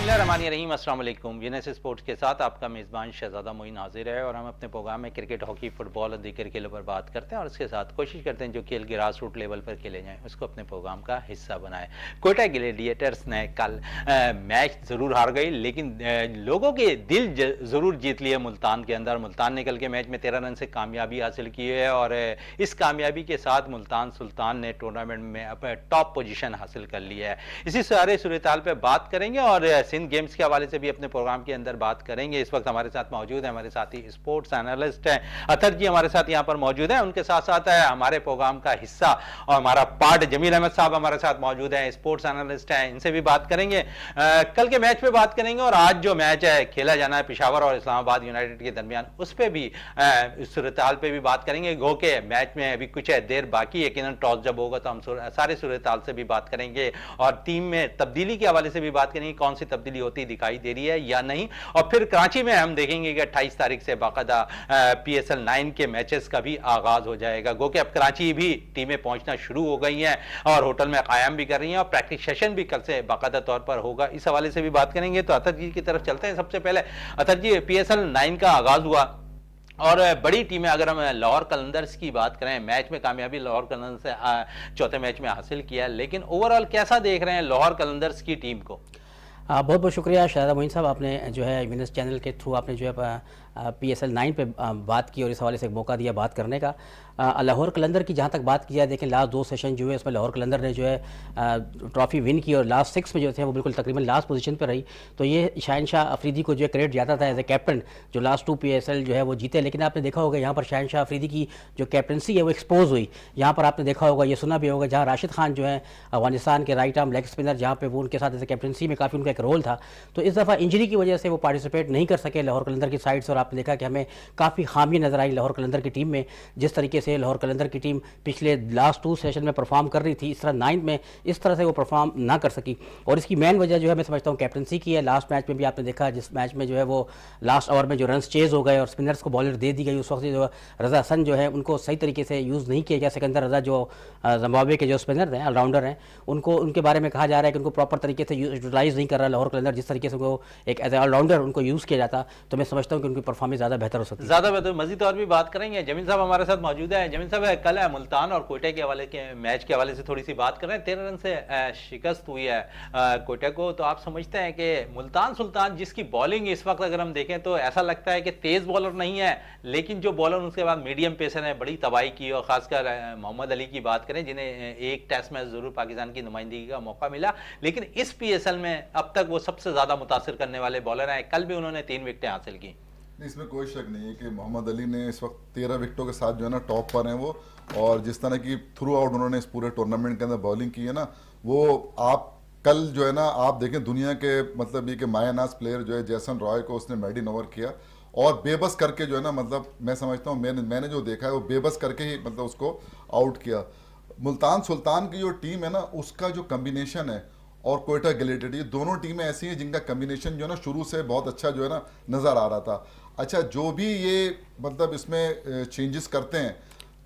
बिस्मिल्लाहिर्रहमानिर्रहीम, अस्सलाम वालेकुम। यूनेस स्पोर्ट्स के साथ आपका मेज़बान शहजादा मोइन हाजिर है और हम अपने प्रोग्राम में क्रिकेट, हॉकी, फुटबॉल और दीगर खेलों पर बात करते हैं और इसके साथ कोशिश करते हैं जो खेल ग्रास रूट लेवल पर खेले जाएँ उसको अपने प्रोग्राम का हिस्सा बनाएं। कोयटा ग्लैडिएटर्स ने कल मैच ज़रूर हार गई, लेकिन लोगों के दिल ज़रूर जीत लिए मुल्तान के अंदर। मुल्तान ने कल के मैच में 13 रन से कामयाबी हासिल की है और इस कामयाबी के साथ मुल्तान सुल्तान ने टूर्नामेंट में अपने टॉप पोजीशन हासिल कर लिया है। इसी सारे सूरत-ए-हाल पे बात करेंगे और सिंध गेम्स के हवाले से भी अपने प्रोग्राम के अंदर बात करेंगे। इस वक्त हमारे साथ मौजूद है हमारे साथी स्पोर्ट्स एनालिस्ट हैं अतर जी, हमारे साथ यहाँ पर मौजूद हैं। उनके साथ साथ है हमारे प्रोग्राम का हिस्सा और हमारा पार्ट जमील अहमद साहब हमारे साथ मौजूद हैं, स्पोर्ट्स एनालिस्ट हैं, इनसे भी बात करेंगे। कल के मैच पे बात करेंगे और आज जो मैच है खेला जाना है पेशावर और इस्लामाबाद यूनाइटेड के दरमियान, उस पर भी सूरत-ए-हाल पे भी बात करेंगे। गो के मैच में अभी कुछ देर बाकी है, यकीनन टॉस जब होगा तो हम सारे सूरत-ए-हाल से भी बात करेंगे और टीम में तब्दीली के हवाले से भी बात करेंगे, कौन सी तब्दीली होती दिखाई दे रही है या नहीं। और फिर कराची में हम देखेंगे कि 28 तारीख से बाकायदा PSL 9 के मैचेस का भी आगाज हो जाएगा। गो कि अब कराची भी टीमें पहुंचना शुरू हो गई हैं और होटल में कायम भी कर रही हैं और प्रैक्टिस सेशन भी कल से बाकायदा तौर पर होगा। इस हवाले से भी बात करेंगे। तो अतर जी की तरफ चलते हैं। सबसे पहले अतर जी, PSL 9 का आगाज हुआ और बड़ी टीमें, अगर हम लाहौर कलंदर्स की बात करें, मैच में कामयाबी लाहौर कलंदर्स से चौथे मैच में हासिल किया, लेकिन ओवरऑल कैसा देख रहे हैं लाहौर कलंदर्स की टीम को? बहुत बहुत शुक्रिया शहजादा मोइन साहब, आपने जो है यूनेस चैनल के थ्रू आपने जो है PSL 9 पे बात की और इस हवाले से एक मौका दिया बात करने का। लाहौर कलंदर की जहाँ तक बात की जाए, देखें लास्ट 2 सेशन जो है उसमें लाहौर कलंदर ने जो है ट्रॉफी विन की और लास्ट 6 में जो थे वो बिल्कुल तकरीबन लास्ट पोजीशन पर रही। तो ये शहनशाह अफरीदी को जो है क्रेडिट जाता था एज ए कैप्टन, जो लास्ट 2 PSL जो है वो जीते। लेकिन आपने देखा होगा यहाँ पर शहनशाह अफरीदी की जो कैप्टनसी है वो एक्सपोज हुई। यहाँ पर आपने देखा होगा, ये सुना भी होगा, जहाँ राशिद खान जो है अफगानिस्तान के राइट आर्म लेग स्पिनर, जहाँ पे वो उनके साथ एज ए कैप्टनसी में काफ़ी उनका एक रोल था, तो इस दफ़ा इंजरी की वजह से वो पार्टिसिपेट नहीं कर सके लाहौर कलंदर की साइड से। और आपने देखा कि हमें काफ़ी खामी नजर आई लाहौर कलंदर की टीम में। जिस तरीके से लाहौर कलंदर की टीम पिछले लास्ट 2 सेशन में परफॉर्म कर रही थी, इस तरह 9 में इस तरह से वो परफॉर्म ना कर सकी। और इसकी मेन वजह जो है मैं समझता हूँ कैप्टनसी की है। लास्ट मैच में भी आपने देखा, जिस मैच में जो है वो लास्ट ओवर में जो रन चेज हो गए और स्पिनर्स को बॉलर दे दी गई, उस वक्त जो रजा हसन जो है उनको सही तरीके से यूज़ नहीं किया गया। सिकंदर रजा जो जिम्बाब्वे के जो स्पिनर हैं, ऑलराउंडर हैं, उनको उनके बारे में कहा जा रहा है कि उनको प्रॉपर तरीके से यूटिलाइज नहीं कर रहा लाहौर कलंदर। जिस तरीके से उनको एक एज ए ऑलराउंडर उनको यूज़ किया जाता, तो मैं समझता हूँ कि उनकी परफॉर्मेंस ज़्यादा बेहतर हो सकती है। ज़्यादा बेहतर मजीद और भी बात करेंगे। जमील साहब हमारे साथ मौजूद है। जमील साहब, कल है मुल्तान और कोयटा के हवाले के मैच के हवाले से थोड़ी सी बात कर रहे हैं। 13 रन से शिकस्त हुई है कोयटा को, तो आप समझते हैं कि मुल्तान सुल्तान जिसकी बॉलिंग इस वक्त अगर हम देखें तो ऐसा लगता है कि तेज़ बॉलर नहीं है, लेकिन जो बॉलर उसके बाद मीडियम पेसर है, बड़ी तबाही की, और खासकर मोहम्मद अली की बात करें जिन्हें एक टेस्ट मैच जरूर पाकिस्तान की नुमाइंदगी का मौका मिला, लेकिन इस PSL में अब तक वो सबसे ज़्यादा मुतासिर करने वाले बॉलर हैं। कल भी उन्होंने 3 विकेटें हासिल की। इसमें कोई शक नहीं है कि मोहम्मद अली ने इस वक्त 13 विकेटों के साथ जो है ना टॉप पर हैं वो, और जिस तरह की थ्रू आउट उन्होंने इस पूरे टूर्नामेंट के अंदर बॉलिंग की है ना, वो आप कल जो है ना आप देखें दुनिया के मतलब ये कि मायानाज प्लेयर जो है जैसन रॉय को उसने मेडिन ओवर किया और बेबस करके जो है ना, मतलब मैं समझता हूँ मैंने जो देखा है वो बेबस करके ही मतलब उसको आउट किया। मुल्तान सुल्तान की जो टीम है ना उसका जो कम्बिनेशन है और कोयटा ग्लैडिएटर्स, ये दोनों टीमें ऐसी हैं जिनका कम्बिनेशन जो है ना शुरू से बहुत अच्छा जो है ना नज़र आ रहा था। अच्छा, जो भी ये मतलब इसमें चेंजेस करते हैं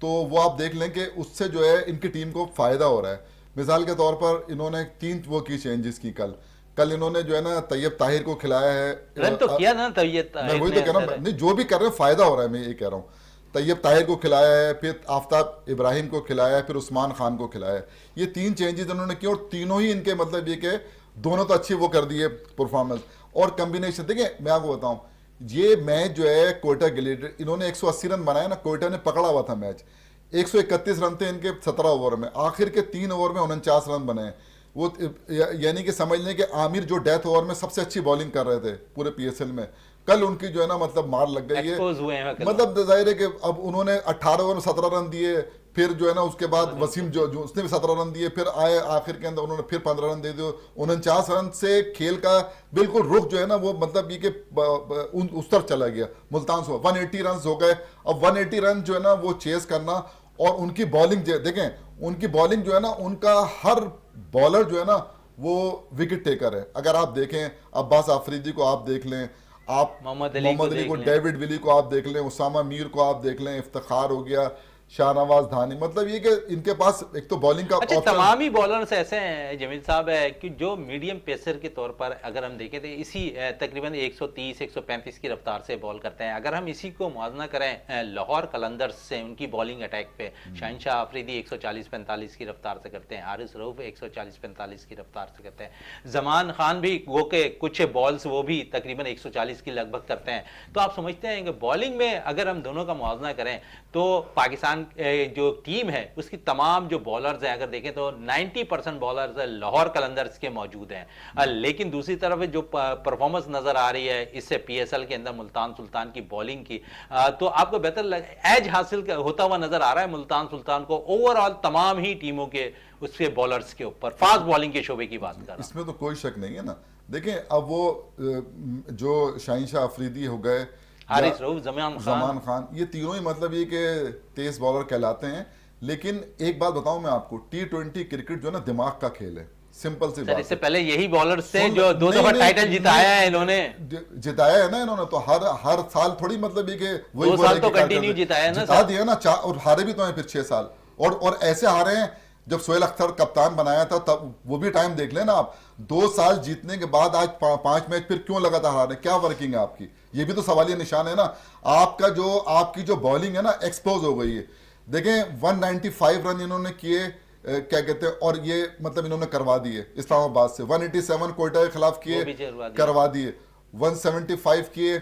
तो वो आप देख लें कि उससे जो है इनकी टीम को फ़ायदा हो रहा है। मिसाल के तौर पर इन्होंने 3 वो की चेंजेस की कल इन्होंने जो है ना तैयब ताहिर को खिलाया है। रन तो किया ना तैयब, मैं वही तो कह रहा हूँ, नहीं जो भी कर रहे हैं फ़ायदा हो रहा है, मैं ये कह रहा हूँ। तैयब ताहिर को खिलाया है, फिर आफ्ताब इब्राहिम को खिलाया है, फिर उस्मान खान को खिलाया है। ये 3 चेंजेस उन्होंने किए और तीनों ही इनके मतलब ये कि दोनों तो अच्छी वो कर दिए परफॉर्मेंस और कम्बिनेशन। देखिए मैं आपको बताऊं, ये मैच जो है कोयटा ग्लैडिएटर्स, इन्होंने 180 रन बनाए ना, कोयटा ने पकड़ा हुआ था मैच। 131 रन थे इनके 17 ओवर में, आखिर के 3 ओवर में 49 रन बने। वो यानी कि समझ लें कि आमिर जो डेथ ओवर में सबसे अच्छी बॉलिंग कर रहे थे पूरे PSL में, कल उनकी जो है ना मतलब मार लग गई है। मतलब जाहिर है कि अब उन्होंने 18 ओवर में 17 रन दिए, फिर जो है ना उसके बाद वसीम जो उसने भी 17 रन दिए, फिर आए आखिर के अंदर उन्होंने फिर 15 रन दे दिए। 49 रन से खेल का बिल्कुल रुख जो है ना वो मतलब ये कि उस तरफ चला गया। मुल्तान से 180 रन हो गए। अब 180 रन जो है ना वो चेस करना, और उनकी बॉलिंग देखें, उनकी बॉलिंग जो है ना, उनका हर बॉलर जो है ना वो विकेट टेकर है। अगर आप देखें अब्बास आफरीदी को आप देख लें, आप मोहम्मद अली को, डेविड विली को आप देख लें, उसामा मीर को आप देख लें, इफ्तिखार हो गया, शाहनवाज धानी, मतलब ये कि इनके पास एक तो बॉलिंग का अच्छा, option- तमाम ही बॉलर्स ऐसे हैं जमील साहब है कि जो मीडियम पेसर के तौर पर अगर हम देखें तो इसी तकरीबन 130 135 की रफ्तार से बॉल करते हैं। अगर हम इसी को मुआवजा करें लाहौर कलंदर्स से, उनकी बॉलिंग अटैक पे शहनशाह आफरीदी 140-45 की रफ्तार से करते हैं, हारिस रऊफ 140-45 की रफ्तार से करते हैं, जमान खान भी वो के कुछ बॉल्स वो भी तकरीबन 140 की लगभग करते हैं। तो आप समझते हैं कि बॉलिंग में अगर हम दोनों का मुआवजा करें तो पाकिस्तान जो टीम है उसकी तमाम जो बॉलर्स हैं, अगर देखें तो 90% बॉलर्स लाहौर कलंदर्स के मौजूद हैं। लेकिन दूसरी तरफ जो परफॉर्मेंस नजर आ रही है इससे पीएसएल के अंदर मुल्तान सुल्तान की बॉलिंग की, तो आपको बेहतर एज हासिल होता हुआ नजर आ रहा है मुल्तान सुल्तान को ओवरऑल तमाम ही टीमों के उसके बॉलर्स के ऊपर, फास्ट बॉलिंग के शोबे की बात कर रहा हूं। इसमें तो कोई शक नहीं है ना। देखें अब वो जो शहनशाह अफरीदी हो गए, हारिस रऊफ, जमान खान, ये तीनों ही मतलब ये कि तेज बॉलर कहलाते हैं। लेकिन एक बात बताऊं मैं आपको, T20 क्रिकेट जो है ना दिमाग का खेल है, सिंपल सी बात। इससे पहले यही बॉलर्स थे जो दो दफा टाइटल जिताया है इन्होंने, जिताया है ना इन्होंने, तो हर साल थोड़ी मतलब ये कि वही 2 साल तो कंटिन्यू जिताया ना, जिता दिया ना, और हारे भी तो हैं फिर 6 साल, और ऐसे हारे हैं। जब सोहेल अख्तर कप्तान बनाया था तब वो भी टाइम देख लेना आप, 2 साल जीतने के बाद आज 5 मैच फिर क्यों लगातार हारे, क्या वर्किंग है आपकी, ये भी तो सवालिया निशान है ना। आपकी जो बॉलिंग है ना एक्सपोज हो गई है। देखें 195 रन इन्होंने किए, क्या कहते हैं, और ये मतलब इन्होंने करवा दिए इस्लामाबाद से, 187 कोयटा के खिलाफ किए, करवा दिए, 175 किए,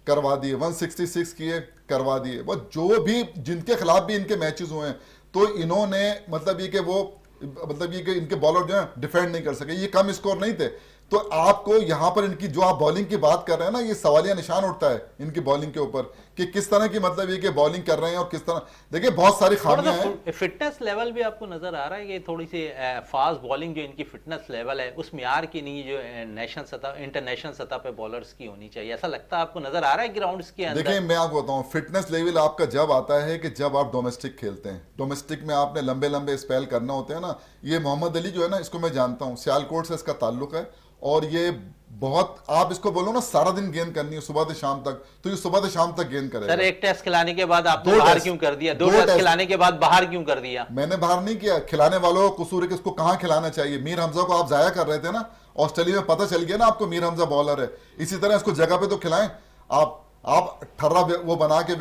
करवा दिए, 166 किए, करवा दिए। वो जो भी जिनके खिलाफ भी इनके मैचेस हुए हैं तो इन्होंने मतलब ये कि वो मतलब ये कि इनके बॉलर जो है डिफेंड नहीं कर सके, ये कम स्कोर नहीं थे। तो आपको यहां पर इनकी जो आप बॉलिंग की बात कर रहे हैं ना, ये सवालिया निशान उठता है इनकी बॉलिंग के ऊपर कि किस तरह की मतलब ये कि बॉलिंग कर रहे हैं और किस तरह। देखिए बहुत सारी खामियां हैं। फिटनेस लेवल भी आपको नजर आ रहा है कि थोड़ी सी फास्ट बॉलिंग जो इनकी फिटनेस लेवल है उस मियार की नहीं जो नेशनल सतह इंटरनेशनल सतह पे बॉलर्स की होनी चाहिए, ऐसा लगता है आपको नजर आ रहा है ग्राउंड्स के अंदर? देखिए मैं आपको बताऊं, फिटनेस लेवल आपका जब आता है कि जब आप डोमेस्टिक खेलते हैं, डोमेस्टिक में आपने लंबे लंबे स्पेल करना होते हैं ना। ये मोहम्मद अली जो है ना, इसको मैं जानता हूं, सियालकोट से इसका ताल्लुक है, और ये बहुत, आप इसको बोलो ना सारा दिन गेंद करनी है सुबह से शाम तक, तो ये सुबह से शाम तक गेंद करेगा। सर एक टेस्ट खिलाने के बाद आपने बाहर क्यों कर दिया? 2 टेस्ट खिलाने के बाद बाहर क्यों कर दिया? मैंने बाहर नहीं किया, खिलाने वालों को कसूर है कि इसको कहां खिलाना चाहिए। मीर हमजा को आप जाया कर रहे थे ना, ऑस्ट्रेलिया में पता चल गया ना आपको मीर हमजा बॉलर है, इसी तरह इसको जगह पे तो खिलाएं। आप 18 वो बना के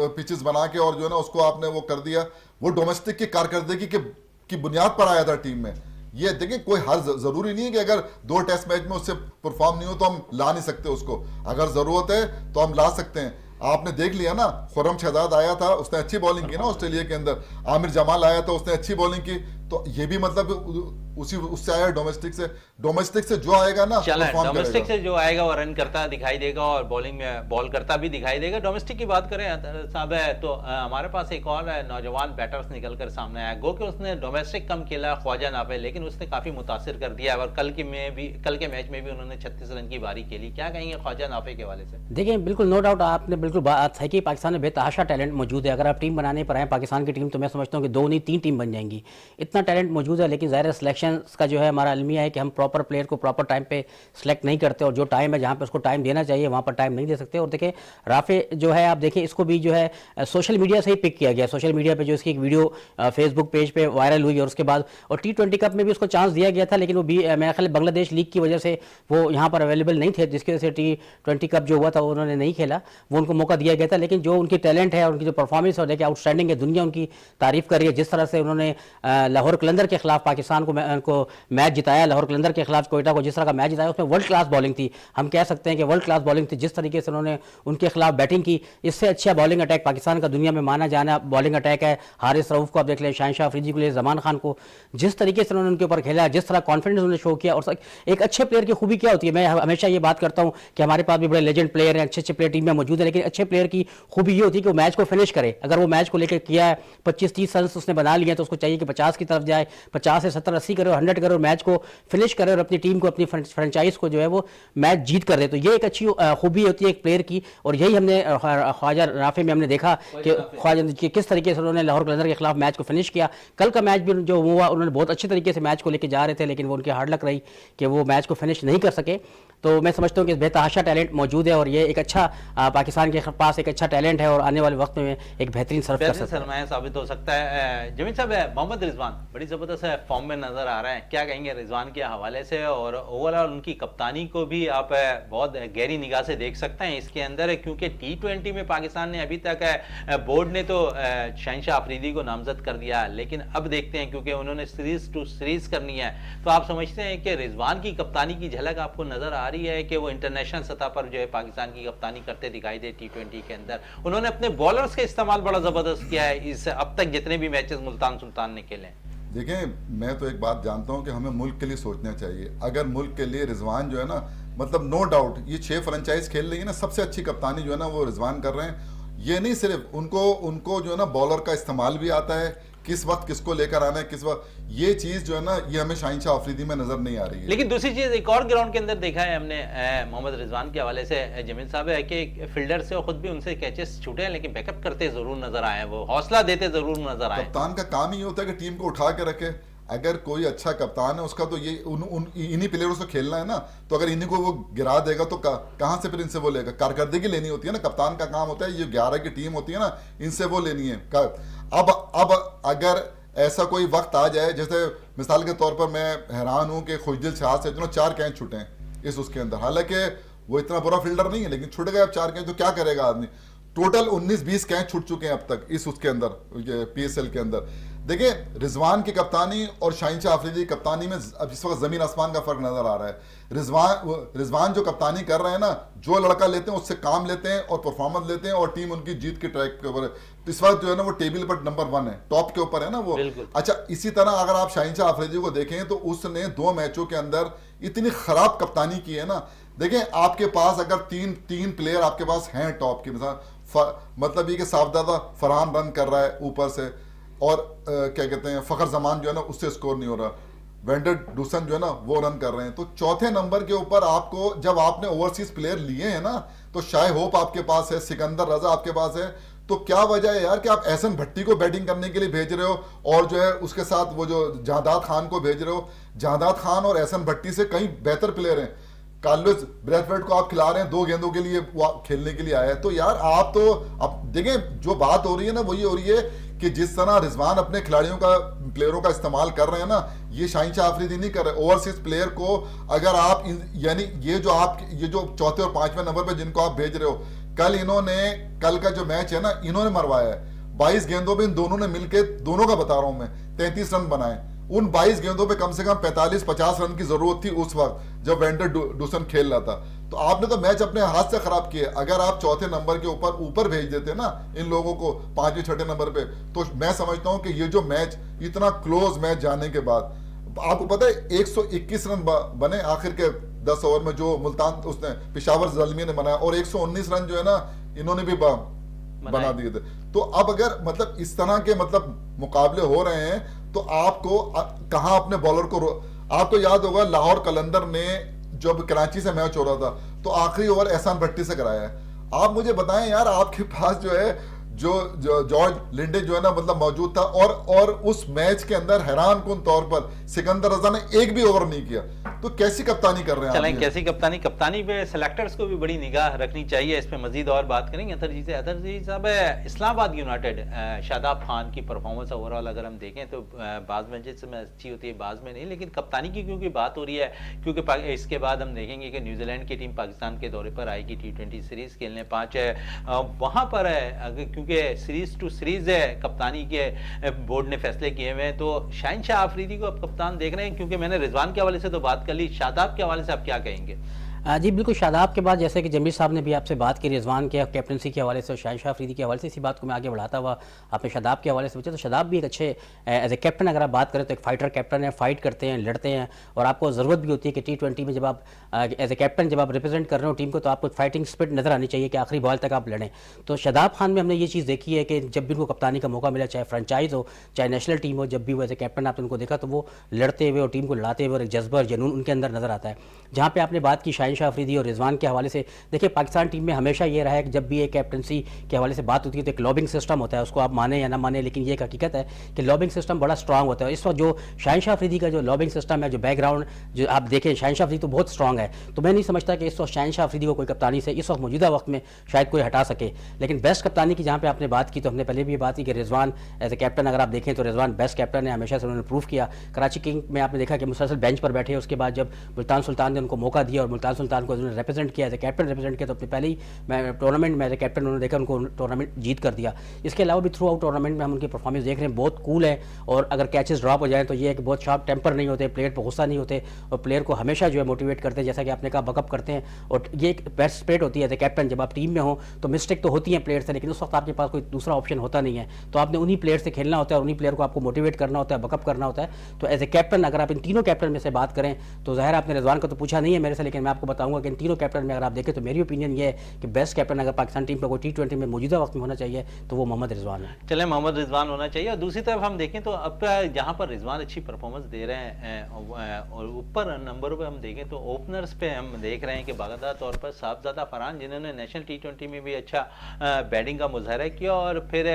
पिचेस बना के और जो है ना उसको आपने वो कर दिया। वो डोमेस्टिक की कारकर्दगी की बुनियाद पर आया था टीम में। ये देखिए कोई हर जरूरी नहीं है कि अगर 2 टेस्ट मैच में उससे परफॉर्म नहीं हो तो हम ला नहीं सकते उसको, अगर जरूरत है तो हम ला सकते हैं। आपने देख लिया ना, खुरम शहजाद आया था, उसने अच्छी बॉलिंग की ना ऑस्ट्रेलिया के अंदर, आमिर जमाल आया था, उसने अच्छी बॉलिंग की, तो ये भी मतलब उससे आया डोमेस्टिक से जो आएगा ना, डोमेस्टिक से जो आएगा वो रन करता दिखाई देगा और बॉलिंग में बॉल करता भी दिखाई देगा। डोमेस्टिक की बात करें साहब है तो हमारे पास एक और नौजवान बैटर्स निकल कर सामने आया, गो कि उसने डोमेस्टिक कम खेला, ख्वाजा नाफे, लेकिन उसने काफी मुतासिर कर दिया और कल के मैच में भी उन्होंने 36 रन की बारी खेली। क्या कहेंगे ख्वाजा नाफे के हवाले से? देखिए बिल्कुल नो डाउट आपने बिल्कुल बात है कि पाकिस्तान में बेतहाशा टैलेंट मौजूद है। अगर आप टीम बनाने पर आए पाकिस्तान की टीम, तो मैं समझता हूँ कि 2 नहीं 3 टीम बन जाएंगी, इतना टैलेंट मौजूद है। लेकिन ज़ाहिर सिलेक्शन का जो है हमारा अलमिया है कि हम प्रॉपर प्लेयर को प्रॉपर टाइम पे सिलेक्ट नहीं करते, और जो टाइम है जहाँ पे उसको टाइम देना चाहिए वहाँ पर टाइम नहीं दे सकते। और देखिए राफे जो है, आप देखिए इसको भी जो है सोशल मीडिया से ही पिक किया गया, सोशल मीडिया पे जो इसकी एक वीडियो फेसबुक पेज पे वायरल हुई, और उसके बाद और T20 कप में भी उसको चांस दिया गया था, लेकिन वो भी मेरा ख्याल बांग्लादेश लीग की वजह से वो यहाँ पर अवेलेबल नहीं थे, जिसकी वजह से T20 कप जो हुआ था उन्होंने नहीं खेला, वो उनको मौका दिया गया था। लेकिन जो उनकी टैलेंट है और उनकी जो परफॉर्मेंस और देखिए आउटस्टैंडिंग है, दुनिया उनकी तारीफ कर रही है। जिस तरह से उन्होंने लाहौर कलंदर के खिलाफ पाकिस्तान को मैच जिताया, लाहौर कलंदर के खिलाफ कोयटा को जिस तरह का मैच जिताया, उसमें वर्ल्ड क्लास बॉलिंग थी, हम कह सकते हैं कि वर्ल्ड क्लास बॉलिंग थी। जिस तरीके से उन्होंने उनके खिलाफ बैटिंग की, इससे अच्छा बॉलिंग अटैक पाकिस्तान का दुनिया में माना जाना बॉलिंग अटैक है। हारिस रऊफ को आप देख लें, शहनशाह अफरीदी को ले, जमान खान को, जिस तरीके से उन्होंने उनके ऊपर खेला, जिस तरह कॉन्फिडेंस उन्होंने शो किया। और एक अच्छे प्लेयर की खूबी क्या होती है, मैं हमेशा ये बात करता हूँ कि हमारे पास भी बड़े लेजेंड प्लेयर हैं, अच्छे प्लेयर टीम में मौजूद है, लेकिन अच्छे प्लेयर की खूबी ये होती है कि वो मैच को फिनिश करे। अगर वो मैच को लेकर किया है 25-30 रन उसने बना लिए तो उसको चाहिए कि 50 की तरफ जाए, 50 से 70-80 कर रहे हो, 100 कर रहे हो, मैच को फिनिश कर रहे हो और अपनी टीम को, अपनी फ्रेंचाइज को जो है वो मैच जीत कर रहे हो। तो ये एक अच्छी खूबी होती है एक प्लेयर की, और यही हमने ख्वाजा राफे में हमने देखा कि ख्वाजा कि किस तरीके से उन्होंने लाहौर कलंदर के खिलाफ मैच को फिनिश किया। कल का मैच भी जो हुआ, उन्होंने बहुत अच्छे तरीके से मैच को लेकर जा रहे थे, लेकिन वो उनकी हार्ड लक रही कि वो मैच को फिनिश नहीं कर सके। तो मैं समझता हूँ कि बेतहाशा टैलेंट मौजूद है और ये एक अच्छा पाकिस्तान के पास एक अच्छा टैलेंट है और आने वाले वक्त में एक बेहतरीन सर्व कर सकता है, सरमाया साबित हो सकता है। जमीन साहब, मोहम्मद रिजवान बड़ी जबरदस्त फॉर्म में नजर आ रहा है, क्या कहेंगे रिजवान के हवाले से? और ओवरऑल उनकी कप्तानी को भी आप बहुत गहरी निगाह से देख सकते हैं इसके अंदर, क्योंकि T20 में पाकिस्तान ने अभी तक बोर्ड ने तो शहनशाह अफरीदी को नामजद कर दिया, लेकिन अब देखते हैं क्योंकि उन्होंने सीरीज टू सीरीज करनी है, तो आप समझते हैं कि रिजवान की कप्तानी की झलक आपको नजर आ रही है कि वो इंटरनेशनल सतह पर जो है पाकिस्तान की कप्तानी करते दिखाई दे T20 के अंदर? उन्होंने अपने बॉलर्स का इस्तेमाल बड़ा जबरदस्त किया है इस अब तक जितने भी मैचेस मुल्तान सुल्तान ने खेले। देखें, मैं तो एक बात जानता हूं कि हमें मुल्क के लिए सोचना चाहिए। अगर मुल्क के लिए रिजवान जो है ना, मतलब नो डाउट ये 6 फ्रेंचाइज खेल रही है ना, सबसे अच्छी कप्तानी जो है ना वो रिजवान कर रहे हैं। ये नहीं सिर्फ उनको जो है ना बॉलर का इस्तेमाल भी आता है, किस वक्त किसको लेकर आना है, किस वक्त, ये चीज जो है ना ये हमें शहनशाह अफरीदी में नजर नहीं आ रही है। लेकिन दूसरी चीज एक और ग्राउंड के अंदर देखा है हमने मोहम्मद रिजवान के हवाले से, जमील साहब, है कि फील्डर से खुद भी उनसे कैचेस छूटे हैं, लेकिन बैकअप करते जरूर नजर आए, वो हौसला देते जरूर नजर आए। कप्तान का काम ही होता है कि टीम को उठा के रखे। अगर कोई अच्छा कप्तान है उसका तो ये इन्हीं प्लेयरों से खेलना है ना, तो अगर इन्हीं को वो गिरा देगा तो कहां से फिर इनसे वो लेगा? कारकर्दगी लेनी होती है ना, कप्तान का काम होता है, ये 11 की टीम होती है ना, इनसे वो लेनी है। अब अगर ऐसा कोई वक्त आ जाए, जैसे मिसाल के तौर पर मैं हैरान हूं कि खुशदिल शाह से 4 कैच छूटे हैं इस उसके अंदर, हालांकि वो इतना बुरा फील्डर नहीं है, लेकिन छूट गए अब 4 कैच, तो क्या करेगा आदमी? टोटल 19-20 कैच छूट चुके हैं अब तक इस उसके अंदर, PSL के अंदर। देखिए, रिजवान की कप्तानी और शहनशाह अफरीदी की कप्तानी में अब इस वक्त जमीन आसमान का फर्क नजर आ रहा है। रिजवान जो कप्तानी कर रहे हैं ना, जो लड़का लेते हैं उससे काम लेते हैं और परफॉर्मेंस लेते हैं और टीम उनकी जीत के ट्रैक के ऊपर है। इस वक्त जो है ना वो टेबल पर नंबर 1 है, टॉप के ऊपर है ना वो। अच्छा, इसी तरह अगर आप शहनशाह अफरीदी को देखें तो उसने 2 मैचों के अंदर इतनी खराब कप्तानी की है ना। देखें, आपके पास अगर तीन प्लेयर आपके पास हैं टॉप की, मतलब ये कि साफदादा फरहान रन कर रहा है ऊपर से, और क्या कहते हैं फखर जमान जो है ना उससे स्कोर नहीं हो रहा, वेंडर डूसन जो है ना वो रन कर रहे हैं। तो चौथे नंबर के ऊपर आपको, जब आपने ओवरसीज प्लेयर लिए हैं ना, तो शाह होप आपके पास है, सिकंदर रजा आपके पास है, तो क्या वजह है यार कि आप एहसन भट्टी को बैटिंग करने के लिए भेज रहे हो और जो है उसके साथ वो जो जादाद खान को भेज रहे हो? जादाद खान और एहसन भट्टी से कहीं बेहतर प्लेयर हैं। कार्लोस ब्रैथवेट को आप खिला रहे हैं 2 गेंदों के लिए, खेलने के लिए आया है। तो यार आप तो अब देखें, जो बात हो रही है ना वो ये हो रही है कि जिस तरह रिजवान अपने खिलाड़ियों का, प्लेयरों का इस्तेमाल कर रहे हैं ना, ये शहनशाह अफरीदी नहीं कर रहे। ओवरसीज प्लेयर को अगर आप यानी ये जो चौथे और 5वें नंबर पे जिनको आप भेज रहे हो, कल का जो मैच है ना इन्होंने मरवाया है 22 गेंदों पे, इन दोनों ने मिलकर, दोनों का बता रहा हूं मैं, 33 रन बनाए। उन 22 गेंदों पे कम से कम 45-50 रन की जरूरत थी उस वक्त जब वेंडर डूसन खेल रहा था। तो आपने तो मैच अपने हाथ से खराब किए। अगर आप चौथे नंबर के ऊपर भेज देते ना इन लोगों को 5वें 6ठे नंबर पे, तो मैं समझता हूं कि ये जो मैच, इतना क्लोज मैच जाने के बाद, आपको पता है 121 रन बने आखिर के 10 ओवर में, जो मुल्तान उसने पेशावर ज़ल्मी ने बनाया, और 119 रन जो है ना इन्होंने भी बना दिए थे। तो अब अगर मतलब इस तरह के मतलब मुकाबले हो रहे हैं, तो आपको कहां अपने बॉलर को, आपको याद होगा लाहौर कलंदर ने जब कराची से मैच हो रहा था तो आखिरी ओवर एहसान भट्टी से कराया है। आप मुझे बताएं यार, आपके पास जो है जो जॉर्ज लिंडे जो है ना मतलब मौजूद था, और उस मैच के अंदर हैरान कुन तौर पर सिकंदर रजा ने एक भी ओवर नहीं किया। तो कैसी कप्तानी कर रहे हैं? चलें, कैसी कप्तानी पे सेलेक्टर्स को भी बड़ी निगाह रखनी चाहिए। इस पे मजीद और बात करेंगे अतर जी साहब। इस्लामाबाद यूनाइटेड, शादाब खान की परफॉर्मेंस ओवरऑल अगर हम देखें तो बाज़ मैचेस में अच्छी होती है, बाज़ में नहीं, लेकिन कप्तानी की क्योंकि बात हो रही है, क्योंकि इसके बाद हम देखेंगे कि न्यूजीलैंड की टीम पाकिस्तान के दौरे पर आएगी T20 सीरीज खेलने 5 वहाँ पर है, क्योंकि सीरीज टू सीरीज है, कप्तानी के बोर्ड ने फैसले किए हुए हैं। तो शहनशाह अफरीदी को अब कप्तान देख रहे हैं, क्योंकि मैंने रिजवान के हवाले से तो बात कर ली, शादाब के हवाले से आप क्या कहेंगे? जी बिल्कुल, शादाब के बाद जैसे कि जमीर साहब ने भी आपसे बात की रिजवान के कैप्टनसी के हवाले से और शाहिन अफरीदी के हवाले से, इसी बात को मैं आगे बढ़ाता हुआ आपने शादाब के हवाले से पूछा, तो शादाब भी एक अच्छे एज ए कैप्टन अगर आप बात करें तो एक फाइटर कैप्टन है, फाइट करते हैं, लड़ते हैं, और आपको ज़रूरत भी होती है कि T20 में जब आप एज ए कैप्टन जब आप रिप्रेजेंट कर रहे हो टीम को, तो आपको फाइटिंग स्पिरिट नज़र आनी चाहिए कि आखिरी बॉल तक आप लड़ें। तो शादाब खान में हमने ये चीज़ देखी है कि जब भी उनको कप्तानी का मौका मिला, चाहे फ्रेंचाइज हो चाहे नेशनल टीम हो, जब भी वो एज ए कैप्टन आपने उनको देखा तो वो लड़ते हुए और टीम को लड़ाते हुए और एक जज्बा और जुनून उनके अंदर नज़र आता है। जहाँ पे आपने बात की शाहिन अफरीदी और रिजवान के हवाले से, देखिए पाकिस्तान टीम में हमेशा ये रहा है कि जब भी एक कैप्टनसी के हवाले से बात होती है तो एक लॉबिंग सिस्टम होता है, उसको आप माने या ना माने, लेकिन ये एक हकीकत है कि लॉबिंग सिस्टम बड़ा स्ट्रांग होता है। इस वक्त जो शाहिन अफरीदी का जो लॉबिंग सिस्टम है, जो बैकग्राउंड जो आप देखें, शाहिन अफरीदी तो बहुत स्ट्रांग है, तो मैं नहीं समझता कि इस वक्त शाहिन अफरीदी को कोई कप्तानी से इस वक्त मौजूदा वक्त में शायद कोई हटा सके। लेकिन बेस्ट कप्तानी की जहाँ पे आपने बात की, तो हमने पहले भी ये बात की कि रिजवान एज ए कैप्टन अगर आप देखें तो रिजवान बेस्ट कैप्टन है, हमेशा से उन्होंने प्रूव किया। कराची किंग में आपने देखा कि मुसलसल बेंच पर बैठे, उसके बाद जब मुल्तान सुल्तान ने उनको मौका दिया और मुल्तान सुल्तान को उन्होंने रिप्रेजेंट किया एज ए कैप्टन रिप्रेजेंट किया, तो अपने पहले ही टूर्नामेंट में एज ए कैप्टन उन्होंने देखा, उनको टूर्नामेंट जीत कर दिया। इसके अलावा भी थ्रू आउट टूर्नामेंट में हम उनकी परफॉर्मेंस देख रहे हैं, बहुत कूल है, और अगर कैचेस ड्रॉप हो जाए तो ये एक बहुत शार्प टेम्पर नहीं होते, प्लेयर पर गुस्सा नहीं होते, और प्लेयर को हमेशा जो है मोटिवेट करते हैं, जैसा कि आपने कहा बकअप करते हैं, और ये एक बेस्ट स्पिरिट होती है एज ए कैप्टन। जब आप टीम में हो तो मिस्टेक तो होती है प्लेयर से, लेकिन उस वक्त आपके पास कोई दूसरा ऑप्शन होता नहीं है, तो आपने उन्हीं प्लेयर से खेलना होता है और उन्हीं प्लेयर को आपको मोटिवेट करना होता है, बकअप करना होता है। तो एज ए कैप्टन अगर आप इन तीनों कैप्टन में से बात करें तो ज़ाहिर आपने रिजवान का तो पूछा नहीं है मेरे से, लेकिन मैं आपको बताऊंगा कि इन तीनों कैप्टन में अगर आप देखें तो मेरी ओपिनियन ये है कि बेस्ट कैप्टन अगर पाकिस्तान टीम का कोई T20 में मौजूदा वक्त में होना चाहिए तो वो मोहम्मद रिजवान है। चले, मोहम्मद रिजवान होना चाहिए। और दूसरी तरफ हम देखें तो अब जहाँ पर रिजवान अच्छी परफॉर्मेंस दे रहे हैं और ऊपर नंबरों पे हम देखें तो ओपनर्स पे हम देख रहे हैं कि बाकायदा तौर पर साहबजादा फरहान, जिन्होंने नेशनल T20 में भी अच्छा बैटिंग का मुजाहरा किया, और फिर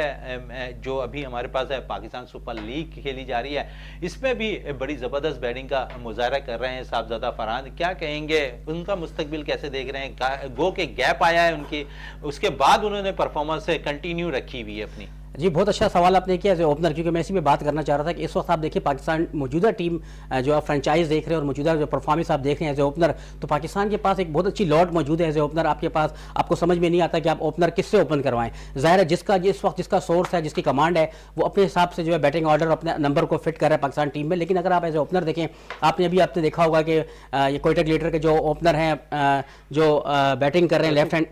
जो अभी हमारे पास है पाकिस्तान सुपर लीग खेली जा रही है, इसमें भी बड़ी ज़बरदस्त बैटिंग का मुजाहरा कर रहे हैं साहबजादा फरहान। क्या कहेंगे, उनका मुस्तकबिल कैसे देख रहे हैं? गो के गैप आया है उनकी, उसके बाद उन्होंने परफॉर्मेंस कंटिन्यू रखी हुई है अपनी। जी बहुत अच्छा सवाल आपने किया एज ए ओपनर, क्योंकि मैं इसी में बात करना चाह रहा था कि इस वक्त आप देखिए पाकिस्तान मौजूदा टीम जो आप फ्रेंचाइज देख रहे हैं और मौजूदा जो परफॉर्मेंस आप देख रहे हैं एज ए ओपनर, तो पाकिस्तान के पास एक बहुत अच्छी लॉट मौजूद है एज ए ओपनर। आपके पास आपको समझ में नहीं आता कि आप ओपनर किससे ओपन करवाएं। जाहिर है जिसका जिस वक्त जिसका सोर्स है, जिसकी कमांड है, वो अपने हिसाब से जो है बैटिंग ऑर्डर अपने नंबर को फिट कर रहा है पाकिस्तान टीम में। लेकिन अगर आप एज ए ओपनर देखें, आपने देखा होगा कि ये कोयटा ग्लेटर के जो ओपनर हैं जो बैटिंग कर रहे हैं लेफ्ट हैंड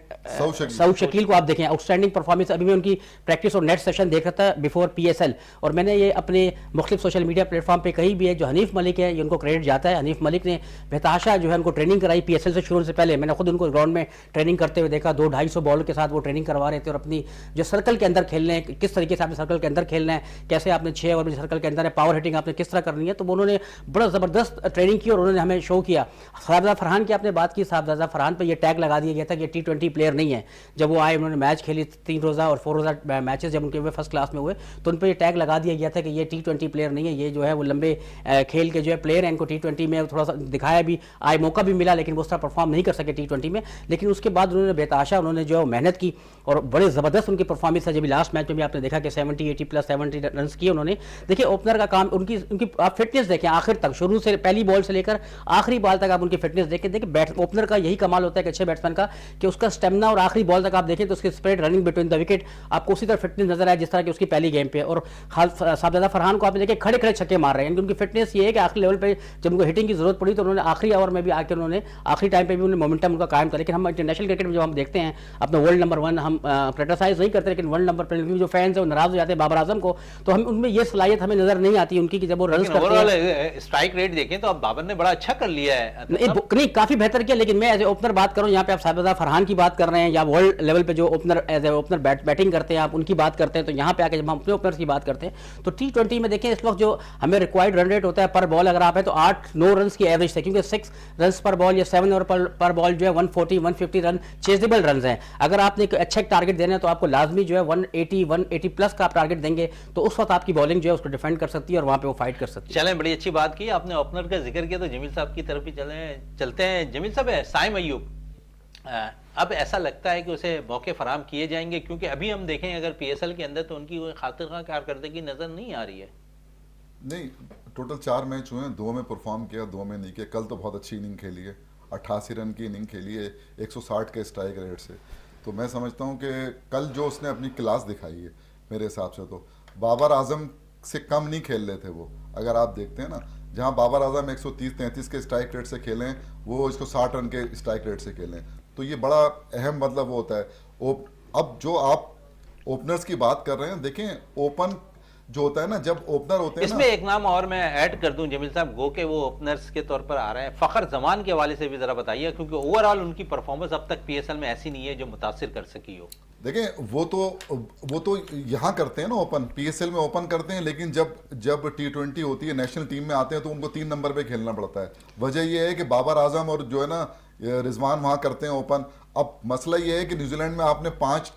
सऊद शकील को आप देखें, आउटस्टैंडिंग परफॉर्मेंस। अभी मैं उनकी प्रैक्टिस और नेट सेशन देख रहा था बिफोर PSL, और मैंने ये अपने मुख्तलिफ सोशल मीडिया प्लेटफॉर्म पे कही भी है, जो हनीफ मलिक है ये उनको क्रेडिट जाता है। हनीफ मलिक ने बेतहाशा जो है उनको ट्रेनिंग कराई PSL से शुरू से पहले। मैंने खुद उनको ग्राउंड में ट्रेनिंग करते हुए देखा, 200-250 बॉलर के साथ वो ट्रेनिंग करवा रहे थे, और अपनी जो सर्कल के अंदर खेलने हैं, किस तरीके से आपने सर्कल के अंदर खेलना है, कैसे आपने 6 ओवर में सर्कल के अंदर है, पावर हिटिंग आपने किस तरह करनी है, तो उन्होंने बड़ा ज़बरदस्त ट्रेनिंग की और उन्होंने हमें शो किया। साहबजादा फरहान की आपने बात की, साहबजादा फरहान पर यह टैग लगा दिया गया था कि T20 प्लेयर नहीं है। जब वो आए, उन्होंने मैच खेली 3 रोज़ा और 4 रोज़ा मैचेस जब उनके हुए फर्स्ट क्लास में हुए, तो उन पर यह टैग लगा दिया गया था कि ये T20 प्लेयर नहीं है, ये जो है वो लंबे खेल के जो है प्लेयर हैं। इनको T20 में थोड़ा सा दिखाया भी, आए मौका भी मिला, लेकिन वो उस तरह परफॉर्म नहीं कर सके T20 में। लेकिन उसके बाद उन्होंने बेतहाशा उन्होंने जो है मेहनत की और बड़े ज़बरदस्त उनकी परफॉर्मेंस है। जब लास्ट मैच में भी आपने देखा कि 70-80 प्लस 70 रन किए उन्होंने। देखिए ओपनर का काम, उनकी आप फिटनेस देखें आखिर तक, शुरू से पहली बॉल से लेकर आखिरी बॉल तक आप उनकी फिटनेस देखें। देखिए ओपनर का यही कमाल होता है कि अच्छे बैट्समैन का, कि उसका स्टेमिना और आखिरी बॉल तक आप देखें तो उसकी spread running between the wicket आपको उसी तरह फिटनेस नजर आए जिस तरह की उसकी पहली गेम पे। और साहबजादा फरहान को आपने देखे खड़े खड़े छक्के मार रहे हैं, उनकी फिटनेस ये है कि आखिरी लेवल पे जब उनको हिटिंग की जरूरत पड़ी तो उन्होंने आखिरी ओवर में भी आकर उन्होंने आखिरी टाइम पे भी उन्होंने मोमेंटम उनका कायम था। लेकिन हम इंटरनेशनल क्रिकेट में जो हम देखते हैं अपना वर्ल्ड नंबर 1 हम क्रिटिसाइज नहीं करते, लेकिन वर्ल्ड नंबर पर जो फैंस है वो नाराज हो जाते हैं बाबर आजम को, तो हम उनमें ये सलाहियत हमें नजर नहीं आती उनकी कि जब वो रन करते हैं। स्ट्राइक रेट देखें तो अब बाबर ने बड़ा अच्छा कर लिया है, नहीं काफी बेहतर किया। लेकिन मैं एज ए ओपनर बात करूं, यहाँ पे आप साहबजादा फरहान की बात कर रहे हैं या वर्ल्ड लेवल पे जो opener as a opener batting करते हैं आप उनकी बात करते हैं, तो यहाँ पे आके जब हम अपने ओपनर्स की बात करते हैं तो T20 में देखें इस वक्त जो हमें रिक्वायर्ड रन रेट होता है पर बॉल, अगर आप है तो 8-9 रन की एवरेज है, क्योंकि 6 रन पर बॉल या 7 ओवर पर बॉल जो है 140-150 रन चेजेबल रन हैं। अगर आपने एक अच्छा टारगेट देना है तो आपको लाजमी जो है 180 प्लस का आप टारगेट देंगे तो उस वक्त आपकी बॉलिंग जो है उसको डिफेंड कर सकती है और वहां पे वो फाइट कर सकती है। चलें, बड़ी अच्छी बात की आपने, ओपनर का जिक्र किया तो जमील साहब की तरफ भी चलते हैं। जमील साहब, साइम अय्यूब अब ऐसा लगता है कि उसे मौके फराहम किए जाएंगे, क्योंकि अभी हम देखें अगर PSL के अंदर तो उनकी कोई खातिर कारकर्दगी नजर नहीं आ रही है। नहीं, टोटल 4 मैच हुए हैं, 2 में परफॉर्म किया, 2 में नहीं किया। कल तो बहुत अच्छी इनिंग खेली है, 88 रन की इनिंग खेली है 160 के स्ट्राइक रेट से। तो मैं समझता हूँ कि कल जो उसने अपनी क्लास दिखाई है मेरे हिसाब से तो बाबर आजम से कम नहीं खेल रहे थे वो। अगर आप देखते हैं ना, जहां बाबर आजम 130-33 के स्ट्राइक रेट से खेलें, वो इसको 60 रन के स्ट्राइक रेट से खेलें, तो ये बड़ा अहम मतलब वो होता है। अब जो आप ओपनर्स की बात कर रहे हैं, देखें ओपन जो होता है ना, जब ओपनर होते हैं इसमें एक नाम और मैं ऐड कर दूं जमील साहब, गो के वो ओपनर्स के तौर पर आ रहे हैं, फखर जमान के हवाले से भी जरा बताइए, क्योंकि ओवरऑल उनकी परफॉर्मेंस अब तक पीएसएल में ऐसी नहीं है जो मुतासिर कर सकी हो। देखें वो तो यहाँ करते हैं ना, ओपन पीएसएल में ओपन करते हैं, लेकिन जब T20 होती है, नेशनल टीम में आते हैं, तो उनको 3 नंबर पे खेलना पड़ता है। वजह यह है कि बाबर आजम और जो है ना रिजवान वहाँ करते हैं ओपन। अब मसला ये है कि न्यूजीलैंड में आपने 5